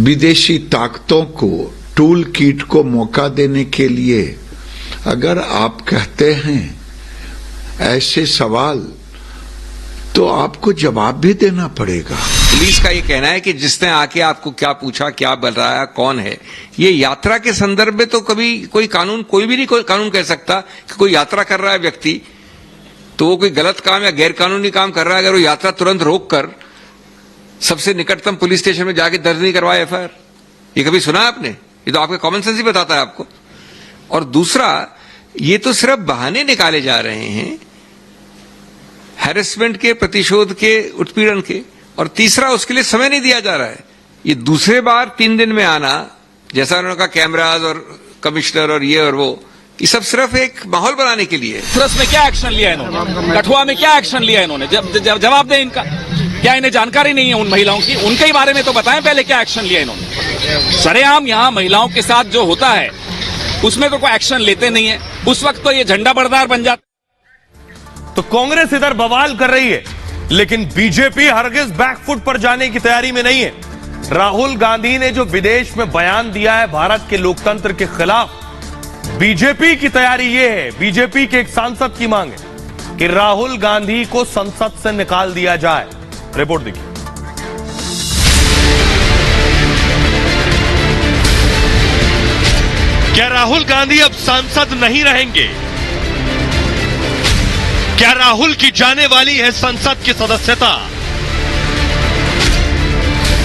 विदेशी ताकतों को, टूल किट को मौका देने के लिए अगर आप कहते हैं ऐसे सवाल, तो आपको जवाब भी देना पड़ेगा। पुलिस का ये कहना है कि जिसने आके आपको क्या पूछा, क्या बताया, कौन है, ये यात्रा के संदर्भ में तो कभी कोई कानून, कोई भी नहीं कोई कानून कह सकता कि कोई यात्रा कर रहा है व्यक्ति तो वो कोई गलत काम या गैर कानूनी काम कर रहा है, अगर वो यात्रा तुरंत रोक कर सबसे निकटतम पुलिस स्टेशन में जाके दर्ज नहीं करवाए एफआईआर। ये कभी सुना आपने? ये तो आपका कॉमन सेंस ही बताता है आपको। और दूसरा, ये तो सिर्फ बहाने निकाले जा रहे हैं हैरेसमेंट के, प्रतिशोध के, उत्पीड़न के, और तीसरा उसके लिए समय नहीं दिया जा रहा है। ये दूसरे बार 3 दिन में आना, जैसा उन्होंने कहा कैमराज और कमिश्नर और ये और वो, ये सब सिर्फ एक माहौल बनाने के लिए। तुरंत में क्या एक्शन लिया इन्होंने? कठुआ में क्या एक्शन लिया इन्होंने? जवाब दें इनका। क्या इन्हें जानकारी नहीं है उन महिलाओं की? उनके ही बारे में तो बताएं पहले, क्या एक्शन लिया इन्होंने। सरेआम यहाँ महिलाओं के साथ जो होता है उसमें तो कोई एक्शन लेते नहीं है। उस वक्त तो ये झंडा बरदार बन जाता। तो कांग्रेस इधर बवाल कर रही है, लेकिन बीजेपी हरगिज बैकफुट पर जाने की तैयारी में नहीं है। राहुल गांधी ने जो विदेश में बयान दिया है भारत के लोकतंत्र के खिलाफ, बीजेपी की तैयारी यह है, बीजेपी के एक सांसद की मांग है कि राहुल गांधी को संसद से निकाल दिया जाए। रिपोर्ट देखिए। क्या राहुल गांधी अब सांसद नहीं रहेंगे? क्या राहुल की जाने वाली है संसद की सदस्यता?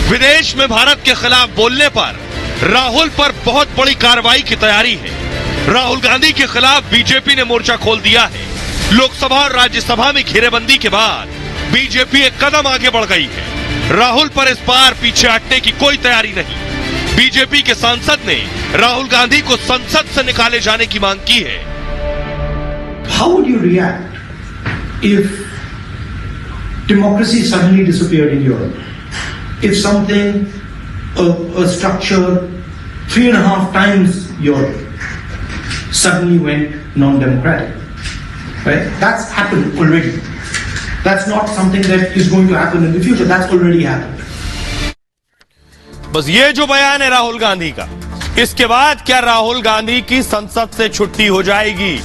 विदेश में भारत के खिलाफ बोलने पर राहुल पर बहुत बड़ी कार्रवाई की तैयारी है। राहुल गांधी के खिलाफ बीजेपी ने मोर्चा खोल दिया है। लोकसभा और राज्यसभा में घेरेबंदी के बाद बीजेपी एक कदम आगे बढ़ गई है। राहुल पर इस बार पीछे हटने की कोई तैयारी नहीं। बीजेपी के सांसद ने राहुल गांधी को संसद से निकाले जाने की मांग की है। How would you react if democracy suddenly disappeared in Europe? If something, a structure 3.5 times Europe suddenly went non-democratic, right? That's happened already. That's not something that is going to happen in the future. That's already happened. बस ये जो बयान है राहुल गांधी का, इसके बाद क्या राहुल गांधी की संसद से छुट्टी हो जाएगी,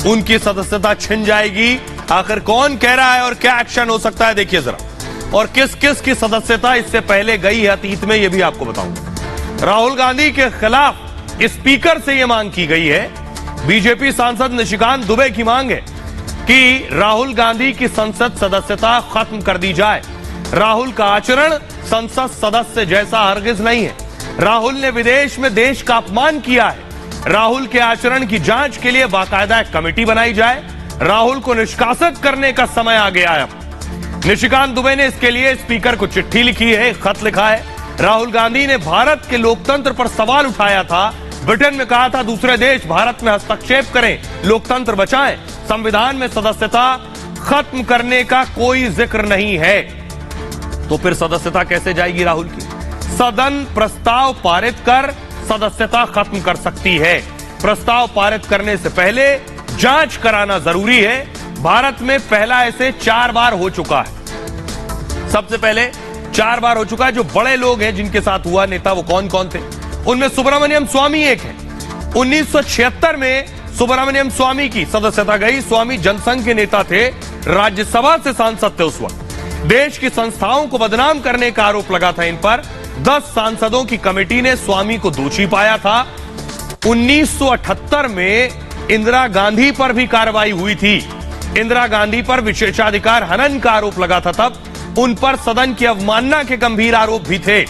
उनकी सदस्यता छिन जाएगी? आखिर कौन कह रहा है और क्या एक्शन हो सकता है, देखिए जरा। और किस किस की सदस्यता इससे पहले गई है अतीत में, यह भी आपको बताऊंगा। राहुल गांधी के खिलाफ स्पीकर से यह मांग की गई है। बीजेपी सांसद निशिकांत दुबे की मांग है कि राहुल गांधी की संसद सदस्यता खत्म कर दी जाए। राहुल का आचरण संसद सदस्य जैसा हरगिज नहीं है। राहुल ने विदेश में देश का अपमान किया है। राहुल के आचरण की जांच के लिए बाकायदा एक कमेटी बनाई जाए। राहुल को निष्कासित करने का समय आ गया है। निशिकांत दुबे ने इसके लिए स्पीकर को चिट्ठी लिखी है, खत लिखा है। राहुल गांधी ने भारत के लोकतंत्र पर सवाल उठाया था। ब्रिटेन में कहा था दूसरे देश भारत में हस्तक्षेप करें, लोकतंत्र बचाएं। संविधान में सदस्यता खत्म करने का कोई जिक्र नहीं है। तो फिर सदस्यता कैसे जाएगी राहुल की? सदन प्रस्ताव पारित कर सदस्यता खत्म कर सकती है। प्रस्ताव पारित करने से पहले जांच कराना जरूरी है। भारत में पहला ऐसे 4 बार हो चुका है। सबसे पहले 4 बार हो चुका है। जो बड़े लोग हैं जिनके साथ हुआ, नेता, वो कौन कौन थे? उनमें सुब्रमण्यम स्वामी एक है। 1976 में सुब्रमण्यम स्वामी की सदस्यता गई। स्वामी जनसंघ के नेता थे, राज्यसभा से सांसद थे उस वक्त। देश की संस्थाओं को बदनाम करने का आरोप लगा था इन पर। 10 सांसदों की कमेटी ने स्वामी को दोषी पाया था। 1978 में इंदिरा गांधी पर भी कार्रवाई हुई थी। इंदिरा गांधी पर विशेषाधिकार हनन का आरोप लगा था। तब उन पर सदन की अवमानना के गंभीर आरोप भी थे।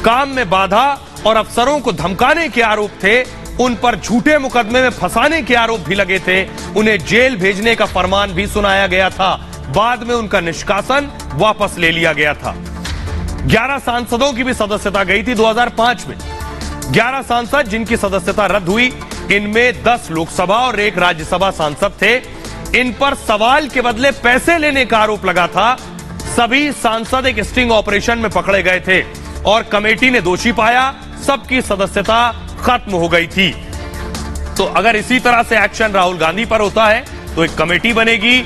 काम में बाधा और अफसरों को धमकाने के आरोप थे। उन पर झूठे मुकदमे में फंसाने के आरोप भी लगे थे। उन्हें जेल भेजने का फरमान भी सुनाया गया था। बाद में उनका निष्कासन वापस ले लिया गया था। 11 सांसदों की भी सदस्यता गई थी 2005 में। 11 सांसद जिनकी सदस्यता रद्द हुई, इनमें 10 लोकसभा और 1 राज्यसभा सांसद थे। इन पर सवाल के बदले पैसे लेने का आरोप लगा था। सभी सांसद एक स्टिंग ऑपरेशन में पकड़े गए थे और कमेटी ने दोषी पाया। सबकी सदस्यता खत्म हो गई थी। तो अगर इसी तरह से एक्शन राहुल गांधी पर होता है तो एक कमेटी बनेगी,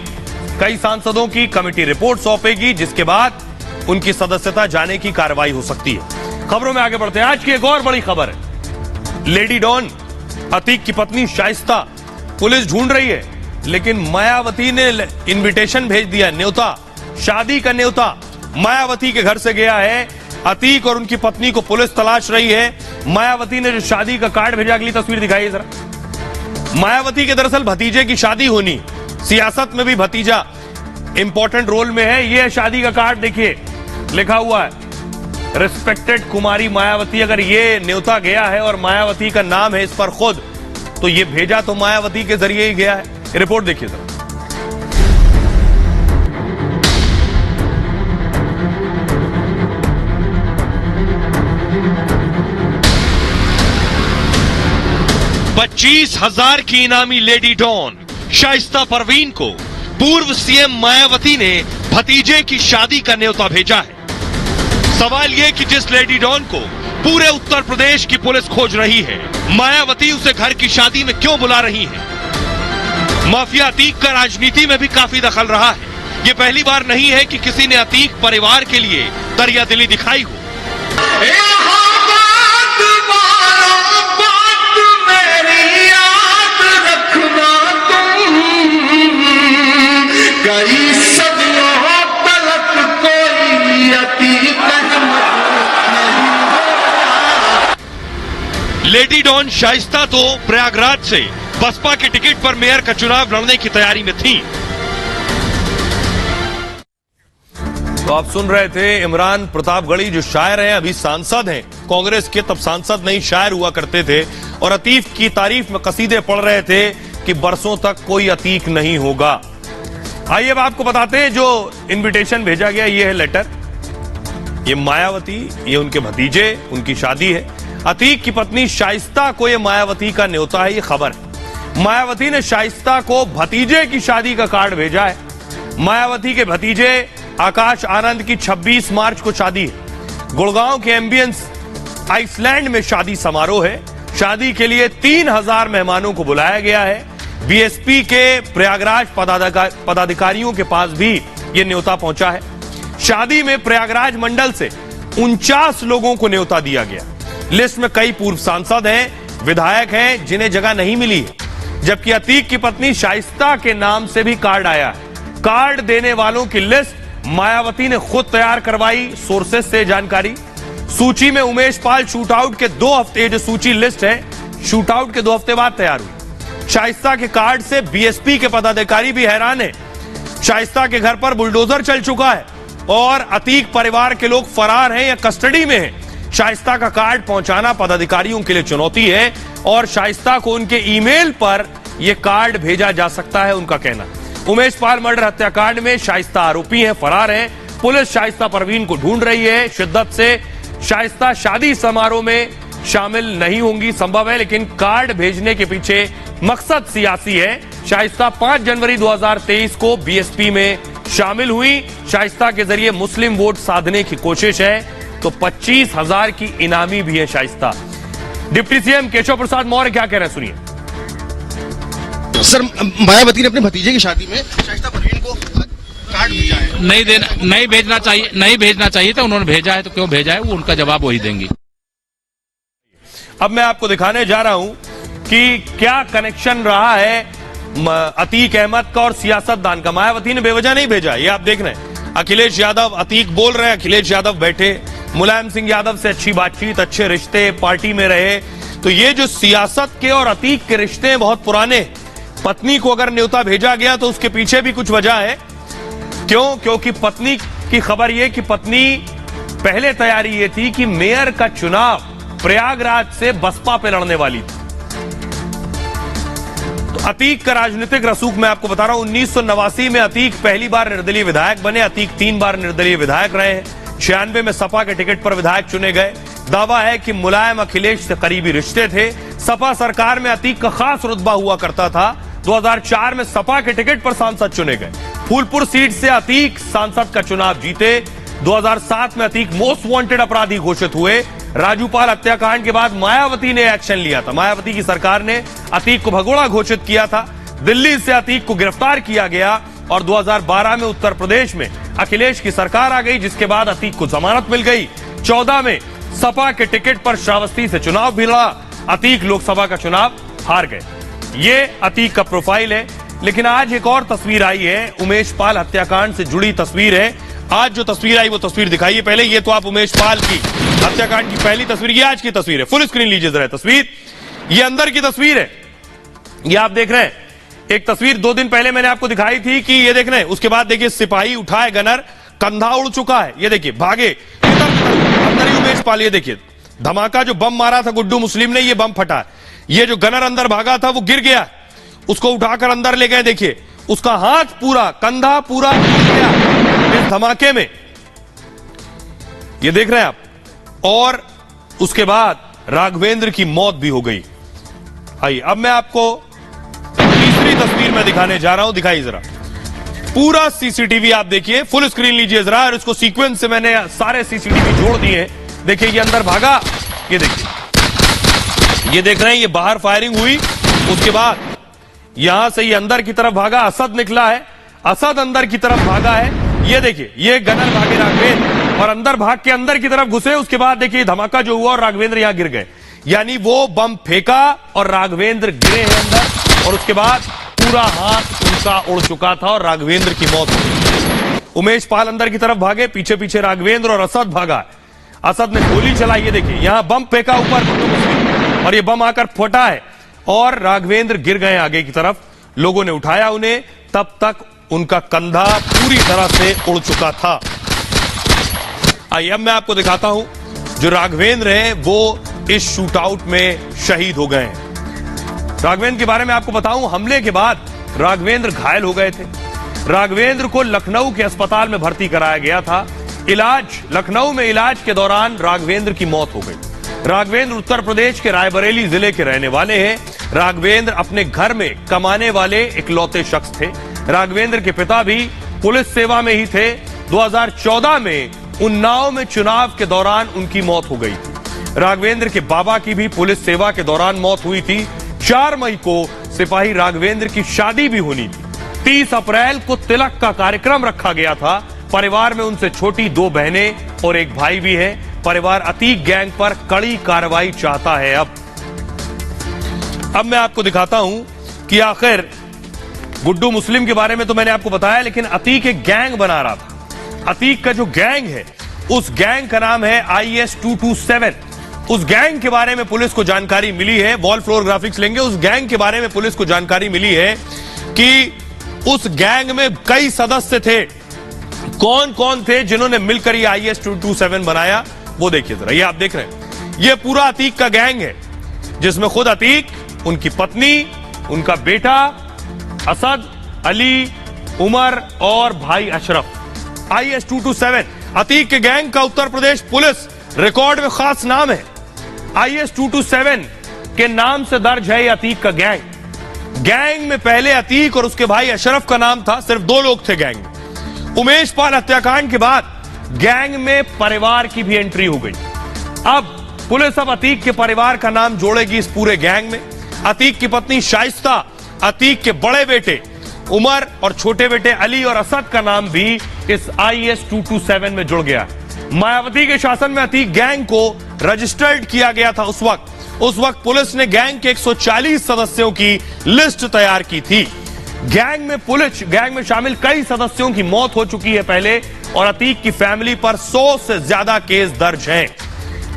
कई सांसदों की कमेटी रिपोर्ट सौंपेगी, जिसके बाद उनकी सदस्यता जाने की कार्रवाई हो सकती है। खबरों में आगे बढ़ते हैं। आज की एक और बड़ी खबर है। लेडी डॉन अतीक की पत्नी शाइस्ता पुलिस ढूंढ रही है, लेकिन मायावती ने इनविटेशन भेज दिया, न्योता, शादी का न्योता मायावती के घर से गया है। अतीक और उनकी पत्नी को पुलिस तलाश रही है। मायावती ने जो शादी का कार्ड भेजा, अगली तस्वीर दिखाइए जरा। मायावती के दरअसल भतीजे की शादी होनी, सियासत में भी भतीजा इंपॉर्टेंट रोल में है। यह शादी का कार्ड देखिए, लिखा हुआ है रिस्पेक्टेड कुमारी मायावती। अगर ये न्योता गया है और मायावती का नाम है इस पर खुद, तो ये भेजा तो मायावती के जरिए ही गया है। रिपोर्ट देखिए जरा। $25,000 की इनामी लेडी डॉन शाइस्ता परवीन को पूर्व सीएम मायावती ने भतीजे की शादी का न्योता भेजा है। सवाल यह कि जिस लेडी डॉन को पूरे उत्तर प्रदेश की पुलिस खोज रही है, मायावती उसे घर की शादी में क्यों बुला रही है? माफिया अतीक का राजनीति में भी काफी दखल रहा है। ये पहली बार नहीं है कि किसी ने अतीक परिवार के लिए दरियादिली दिखाई हो। लेडी डॉन शाइस्ता तो प्रयागराज से बसपा के टिकट पर मेयर का चुनाव लड़ने की तैयारी में थी। तो आप सुन रहे थे इमरान प्रतापगढ़ी, जो शायर हैं, अभी सांसद हैं कांग्रेस के, तब सांसद नहीं शायर हुआ करते थे, और अतीक की तारीफ में कसीदे पढ़ रहे थे कि बरसों तक कोई अतीक नहीं होगा। आइए अब आपको बताते हैं जो इनविटेशन भेजा गया। ये है लेटर, ये मायावती, ये उनके भतीजे, उनकी शादी है। अतीक की पत्नी शाइस्ता को ये मायावती का न्योता है, ये खबर है। मायावती ने शाइस्ता को भतीजे की शादी का कार्ड भेजा है। मायावती के भतीजे आकाश आनंद की 26 मार्च को शादी है। गुड़गांव के एम्बियंस आइसलैंड में शादी समारोह है। शादी के लिए 3000 मेहमानों को बुलाया गया है। बीएसपी के प्रयागराज पदाधिकारियों के पास भी यह न्योता पहुंचा है। शादी में प्रयागराज मंडल से 49 लोगों को न्योता दिया गया। लिस्ट में कई पूर्व सांसद हैं, विधायक हैं जिन्हें जगह नहीं मिली है, जबकि अतीक की पत्नी शाइस्ता के नाम से भी कार्ड आया है। कार्ड देने वालों की लिस्ट मायावती ने खुद तैयार करवाई, सोर्सेस से जानकारी। सूची में उमेश पाल शूटआउट के 2 हफ्ते, जो सूची लिस्ट है, शूटआउट के 2 हफ्ते बाद तैयार हुई। शाइस्ता के कार्ड से बीएसपी के पदाधिकारी भी हैरान है। शाइस्ता के घर पर बुलडोजर चल चुका है और अतीक परिवार के लोग फरार हैं या कस्टडी में हैं। शाइस्ता का कार्ड पहुंचाना पदाधिकारियों के लिए चुनौती है और शाइस्ता को उनके ईमेल पर यह कार्ड भेजा जा सकता है, उनका कहना। उमेश पाल मर्डर हत्याकांड में शाइस्ता आरोपी हैं, फरार हैं। पुलिस शाइस्ता परवीन को ढूंढ रही है शिद्दत से। शाइस्ता शादी समारोह में शामिल नहीं होंगी, संभव है, लेकिन कार्ड भेजने के पीछे मकसद सियासी है। शाइस्ता 5 जनवरी 2023 को बीएसपी में शामिल हुई। शाइस्ता के जरिए मुस्लिम वोट साधने की कोशिश है, तो 25,000 की इनामी भी है शाइस्ता। डिप्टी सीएम केशव प्रसाद मौर्य क्या कह रहे हैं, सुनिए। सर, मायावती ने अपने भतीजे की शादी में शाइस्ता परवीन को कार्ड भेजा है। नहीं भेजना चाहिए था, उन्होंने भेजा है तो क्यों भेजा है, वो उनका जवाब वही देंगी। अब मैं आपको दिखाने जा रहा हूं कि क्या कनेक्शन रहा है अतीक अहमद का और सियासतदान का। मायावती ने बेवजह नहीं भेजा, ये आप देख रहे हैं। अखिलेश यादव, अतीक बोल रहे हैं, अखिलेश यादव बैठे, मुलायम सिंह यादव से अच्छी बातचीत, अच्छे रिश्ते, पार्टी में रहे। तो ये जो सियासत के और अतीक के रिश्ते हैं बहुत पुराने। पत्नी को अगर न्योता भेजा गया तो उसके पीछे भी कुछ वजह है। क्यों? क्योंकि पत्नी की खबर यह कि पत्नी पहले तैयारी ये थी कि मेयर का चुनाव प्रयागराज से बसपा पे लड़ने वाली थी। तो अतीक का राजनीतिक रसूख मैं आपको बता रहा हूं। 1989 में अतीक पहली बार निर्दलीय विधायक बने। अतीक 3 बार निर्दलीय विधायक रहे हैं। 96 में सपा के टिकट पर विधायक चुने गए। दावा है कि मुलायम अखिलेश से करीबी रिश्ते थे। सपा सरकार में अतीक का खास रुतबा हुआ करता था। 2004 में सपा के टिकट पर सांसद चुने गए। फूलपुर सीट से अतीक सांसद का चुनाव जीते। 2007 में अतीक मोस्ट वांटेड अपराधी घोषित हुए। राजूपाल हत्याकांड के बाद मायावती ने एक्शन लिया था। मायावती की सरकार ने अतीक को भगोड़ा घोषित किया था। दिल्ली से अतीक को गिरफ्तार किया गया और 2012 में उत्तर प्रदेश में अखिलेश की सरकार आ गई, जिसके बाद अतीक को जमानत मिल गई। 14 में सपा के टिकट पर श्रावस्ती से चुनाव भी लड़ा। अतीक लोकसभा का चुनाव हार गए। ये अतीक का प्रोफाइल है। लेकिन आज एक और तस्वीर आई है, उमेश पाल हत्याकांड से जुड़ी तस्वीर है। आज जो तस्वीर आई वो तस्वीर दिखाइए पहले। ये तो आप उमेश पाल की हत्याकांड की पहली तस्वीर, ये आज की तस्वीर है। फुल स्क्रीन लीजिए जरा तस्वीर। ये अंदर की तस्वीर है, ये आप देख रहे हैं। एक तस्वीर 2 दिन पहले मैंने आपको दिखाई थी कि ये देख रहे हैं। उसके बाद देखिए सिपाही उठाए, गनर कंधा उड़ चुका है। ये देखिए भागे, अंदर ही उमेश पाल। ये देखिए धमाका जो बम मारा था गुड्डू मुस्लिम ने, ये बम फटा। ये जो गनर अंदर भागा था वो गिर गया, उसको उठाकर अंदर ले गए। देखिए उसका हाथ पूरा, कंधा पूरा टूट गया इस धमाके में, ये देख रहे हैं आप। और उसके बाद राघवेंद्र की मौत भी हो गई। आइए अब मैं आपको तीसरी तस्वीर में दिखाने जा रहा हूं, दिखाइए जरा। पूरा सीसीटीवी आप देखिए, फुल स्क्रीन लीजिए जरा। और इसको सीक्वेंस से मैंने सारे सीसीटीवी जोड़ दिए हैं। देखिए ये अंदर भागा, ये देखिए, ये देख रहे हैं, ये बाहर फायरिंग हुई। उसके बाद यहां से ये अंदर की तरफ भागा, असद निकला है, असद अंदर की तरफ भागा है। ये देखिए ये गनर भागे राघवेंद्र, और अंदर भाग के अंदर की तरफ घुसे। उसके बाद देखिए धमाका जो हुआ और राघवेंद्र यहां गिर गए, यानी वो बम फेंका और राघवेंद्र गिरे हैं अंदर, और उसके बाद पूरा हाथ उनका उड़ चुका था और राघवेंद्र की मौत हो गई। उमेश पाल अंदर की तरफ भागे, पीछे पीछे राघवेंद्र और असद भागा। असद ने गोली चलाई, ये देखिए यहां बम फेंका ऊपर और ये बम आकर फटा है और राघवेंद्र गिर गए आगे की तरफ। लोगों ने उठाया उन्हें, तब तक उनका कंधा पूरी तरह से उड़ चुका था। आइए अब मैं आपको दिखाता हूं, जो राघवेंद्र हैं वो इस शूटआउट में शहीद हो गए हैं। राघवेंद्र के बारे में आपको बताऊं, हमले के बाद राघवेंद्र घायल हो गए थे। राघवेंद्र को लखनऊ के अस्पताल में भर्ती कराया गया था। लखनऊ में इलाज के दौरान राघवेंद्र की मौत हो गई। राघवेंद्र उत्तर प्रदेश के रायबरेली जिले के रहने वाले हैं। राघवेंद्र अपने घर में कमाने वाले इकलौते शख्स थे। राघवेंद्र के पिता भी पुलिस सेवा में ही थे। 2014 में उन्नाव में चुनाव के दौरान उनकी मौत हो गई थी। राघवेंद्र के बाबा की भी पुलिस सेवा के दौरान मौत हुई थी। 4 मई को सिपाही राघवेंद्र की शादी भी होनी थी। 30 अप्रैल को तिलक का कार्यक्रम रखा गया था। परिवार में उनसे छोटी 2 बहनें और एक भाई भी है। परिवार अतीक गैंग पर कड़ी कार्रवाई चाहता है। अब मैं आपको दिखाता हूं कि आखिर गुड्डू मुस्लिम के बारे में तो मैंने आपको बताया, लेकिन अतीक एक गैंग बना रहा था। अतीक का जो गैंग है, उस गैंग का नाम है IS-227। उस गैंग के बारे में पुलिस को जानकारी मिली है, वॉल फ्लोर ग्राफिक्स लेंगे। उस गैंग के बारे में पुलिस को जानकारी मिली है कि उस गैंग में कई सदस्य थे। कौन कौन थे जिन्होंने मिलकर ये IS-227 बनाया, वो देखिए जरा। ये आप देख रहे हैं, ये पूरा अतीक का गैंग है, जिसमें खुद अतीक, उनकी पत्नी, उनका बेटा असद, अली, उमर और भाई अशरफ। IS-227 अतीक के गैंग का उत्तर प्रदेश पुलिस रिकॉर्ड में खास नाम है। IS-227 के नाम से दर्ज है ये अतीक का गैंग। गैंग में पहले अतीक और उसके भाई अशरफ का नाम था। सिर्फ 2 लोग थे गैंग में। उमेश पाल हत्याकांड के बाद गैंग में परिवार की भी एंट्री हो गई। अब पुलिस अतीक के परिवार का नाम जोड़ेगी इस पूरे गैंग में। अतीक की पत्नी शाइस्ता, अतीक के बड़े बेटे उमर और छोटे बेटे अली और असद का नाम भी इस IS-227 में जुड़ गया। मायावती के शासन में अतीक गैंग को रजिस्टर्ड किया गया था। उस वक्त पुलिस ने गैंग के 140 सदस्यों की लिस्ट तैयार की थी। गैंग में शामिल कई सदस्यों की मौत हो चुकी है पहले, और अतीक की फैमिली पर 100 से ज्यादा केस दर्ज हैं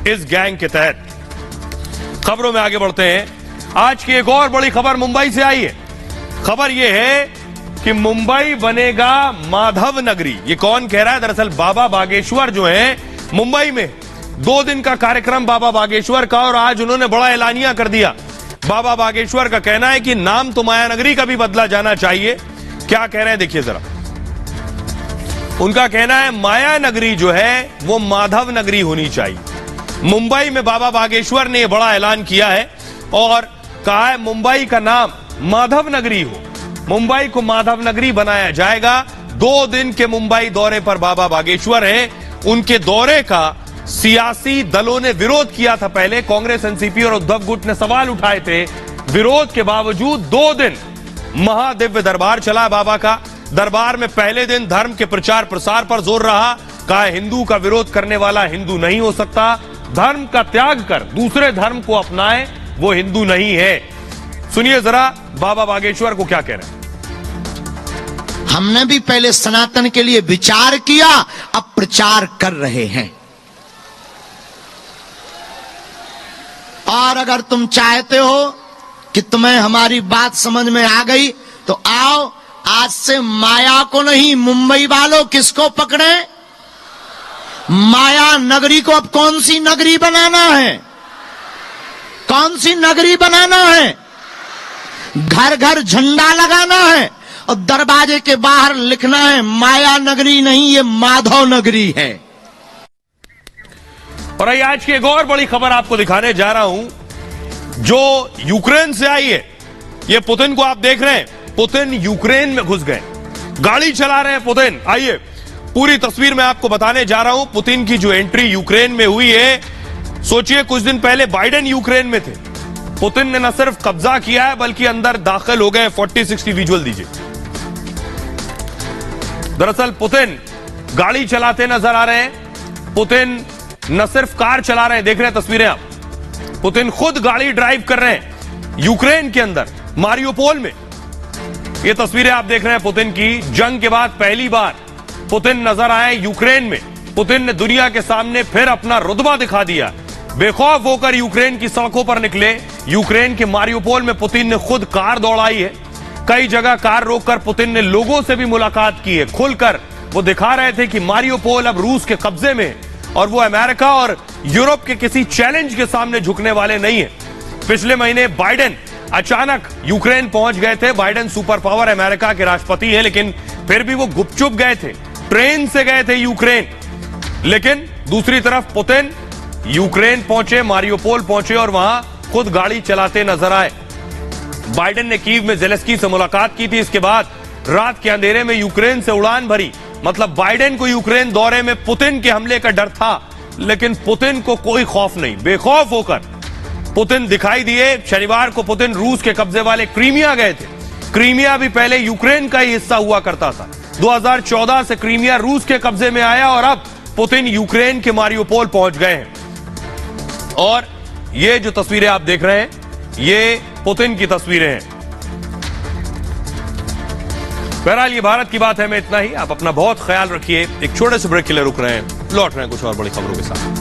इस गैंग के तहत। खबरों में आगे बढ़ते हैं। आज की एक और बड़ी खबर मुंबई से आई है। खबर यह है कि मुंबई बनेगा माधव नगरी। ये कौन कह रहा है? दरअसल बाबा बागेश्वर जो है मुंबई में 2 दिन का कार्यक्रम बाबा बागेश्वर का, और आज उन्होंने बड़ा ऐलानिया कर दिया। बाबा बागेश्वर का कहना है कि नाम तो माया नगरी का भी बदला जाना चाहिए। क्या कह रहे हैं देखिए जरा। उनका कहना है माया नगरी जो है वो माधव नगरी होनी चाहिए। मुंबई में बाबा बागेश्वर ने बड़ा ऐलान किया है और कहा है मुंबई का नाम माधव नगरी हो। मुंबई को माधव नगरी बनाया जाएगा। 2 दिन के मुंबई दौरे पर बाबा बागेश्वर हैं। उनके दौरे का सियासी दलों ने विरोध किया था पहले। कांग्रेस, एनसीपी और उद्धव गुट ने सवाल उठाए थे। विरोध के बावजूद 2 दिन महादिव्य दरबार चला बाबा का। दरबार में पहले दिन धर्म के प्रचार प्रसार पर जोर रहा। कहा हिंदू का विरोध करने वाला हिंदू नहीं हो सकता। धर्म का त्याग कर दूसरे धर्म को अपनाए वो हिंदू नहीं है। सुनिए जरा बाबा बागेश्वर को क्या कह रहे हैं। हमने भी पहले सनातन के लिए विचार किया, अब प्रचार कर रहे हैं। और अगर तुम चाहते हो कि तुम्हें हमारी बात समझ में आ गई तो आओ, आज से माया को नहीं, मुंबई वालों किसको पकड़े? माया नगरी को अब कौन सी नगरी बनाना है? कौन सी नगरी बनाना है? घर घर झंडा लगाना है और दरवाजे के बाहर लिखना है माया नगरी नहीं, ये माधव नगरी है। और आज की एक और बड़ी खबर आपको दिखाने जा रहा हूं जो यूक्रेन से आई है। ये पुतिन को आप देख रहे हैं। पुतिन यूक्रेन में घुस गए, गाड़ी चला रहे हैं पुतिन। आइए पूरी तस्वीर मैं आपको बताने जा रहा हूं। पुतिन की जो एंट्री यूक्रेन में हुई है, सोचिए कुछ दिन पहले बाइडेन यूक्रेन में थे। पुतिन ने न सिर्फ कब्जा किया है बल्कि अंदर दाखिल हो गए। 40-60 विजुअल दीजिए। दरअसल पुतिन गाड़ी चलाते नजर आ रहे हैं पुतिन न सिर्फ कार चला रहे हैं, देख रहे हैं तस्वीरें आप, पुतिन खुद गाड़ी ड्राइव कर रहे हैं यूक्रेन के अंदर, मारियोपोल में। ये तस्वीरें आप देख रहे हैं पुतिन की। जंग के बाद पहली बार पुतिन नजर आए यूक्रेन में। पुतिन ने दुनिया के सामने फिर अपना रुतबा दिखा दिया। बेखौफ होकर यूक्रेन की सड़कों पर निकले। यूक्रेन के मारियोपोल में पुतिन ने खुद कार दौड़ाई है। कई जगह कार रोककर पुतिन ने लोगों से भी मुलाकात की है। खुलकर वो दिखा रहे थे कि मारियोपोल अब रूस के कब्जे में है और वो अमेरिका और यूरोप के किसी चैलेंज के सामने झुकने वाले नहीं है। पिछले महीने बाइडेन अचानक यूक्रेन पहुंच गए थे। बाइडेन सुपर पावर अमेरिका के राष्ट्रपति हैं, लेकिन फिर भी वो गुपचुप गए थे, ट्रेन से गए थे यूक्रेन। लेकिन दूसरी तरफ पुतिन यूक्रेन पहुंचे, मारियोपोल पहुंचे और वहां खुद गाड़ी चलाते नजर आए। बाइडेन ने कीव में जेलेंस्की से मुलाकात की थी। इसके बाद रात के अंधेरे में यूक्रेन से उड़ान भरी। मतलब बाइडेन को यूक्रेन दौरे में पुतिन के हमले का डर था, लेकिन पुतिन को कोई खौफ नहीं। बेखौफ होकर पुतिन दिखाई दिए। शनिवार को पुतिन रूस के कब्जे वाले क्रीमिया गए थे। क्रीमिया भी पहले यूक्रेन का ही हिस्सा हुआ करता था। 2014 से क्रीमिया रूस के कब्जे में आया और अब पुतिन यूक्रेन के मारियोपोल पहुंच गए हैं। और ये जो तस्वीरें आप देख रहे हैं, ये पुतिन की तस्वीरें हैं। बहरहाल ये भारत की बात है में इतना ही। आप अपना बहुत ख्याल रखिए। एक छोटे से ब्रेक के लिए रुक रहे हैं, लौट रहे हैं कुछ और बड़ी खबरों के साथ।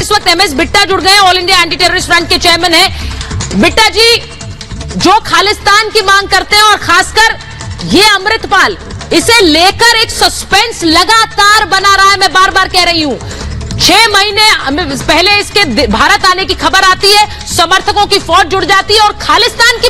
इस वक्त एमएस बिट्टा जुड़ गए, all India anti terrorist front के चेयरमैन हैं। बिट्टा जी, जो खालिस्तान की मांग करते हैं और खासकर ये अमृतपाल, इसे लेकर एक सस्पेंस लगातार बना रहा है। मैं बार बार कह रही हूं, 6 महीने पहले इसके भारत आने की खबर आती है, समर्थकों की फौज जुड़ जाती है और खालिस्तान की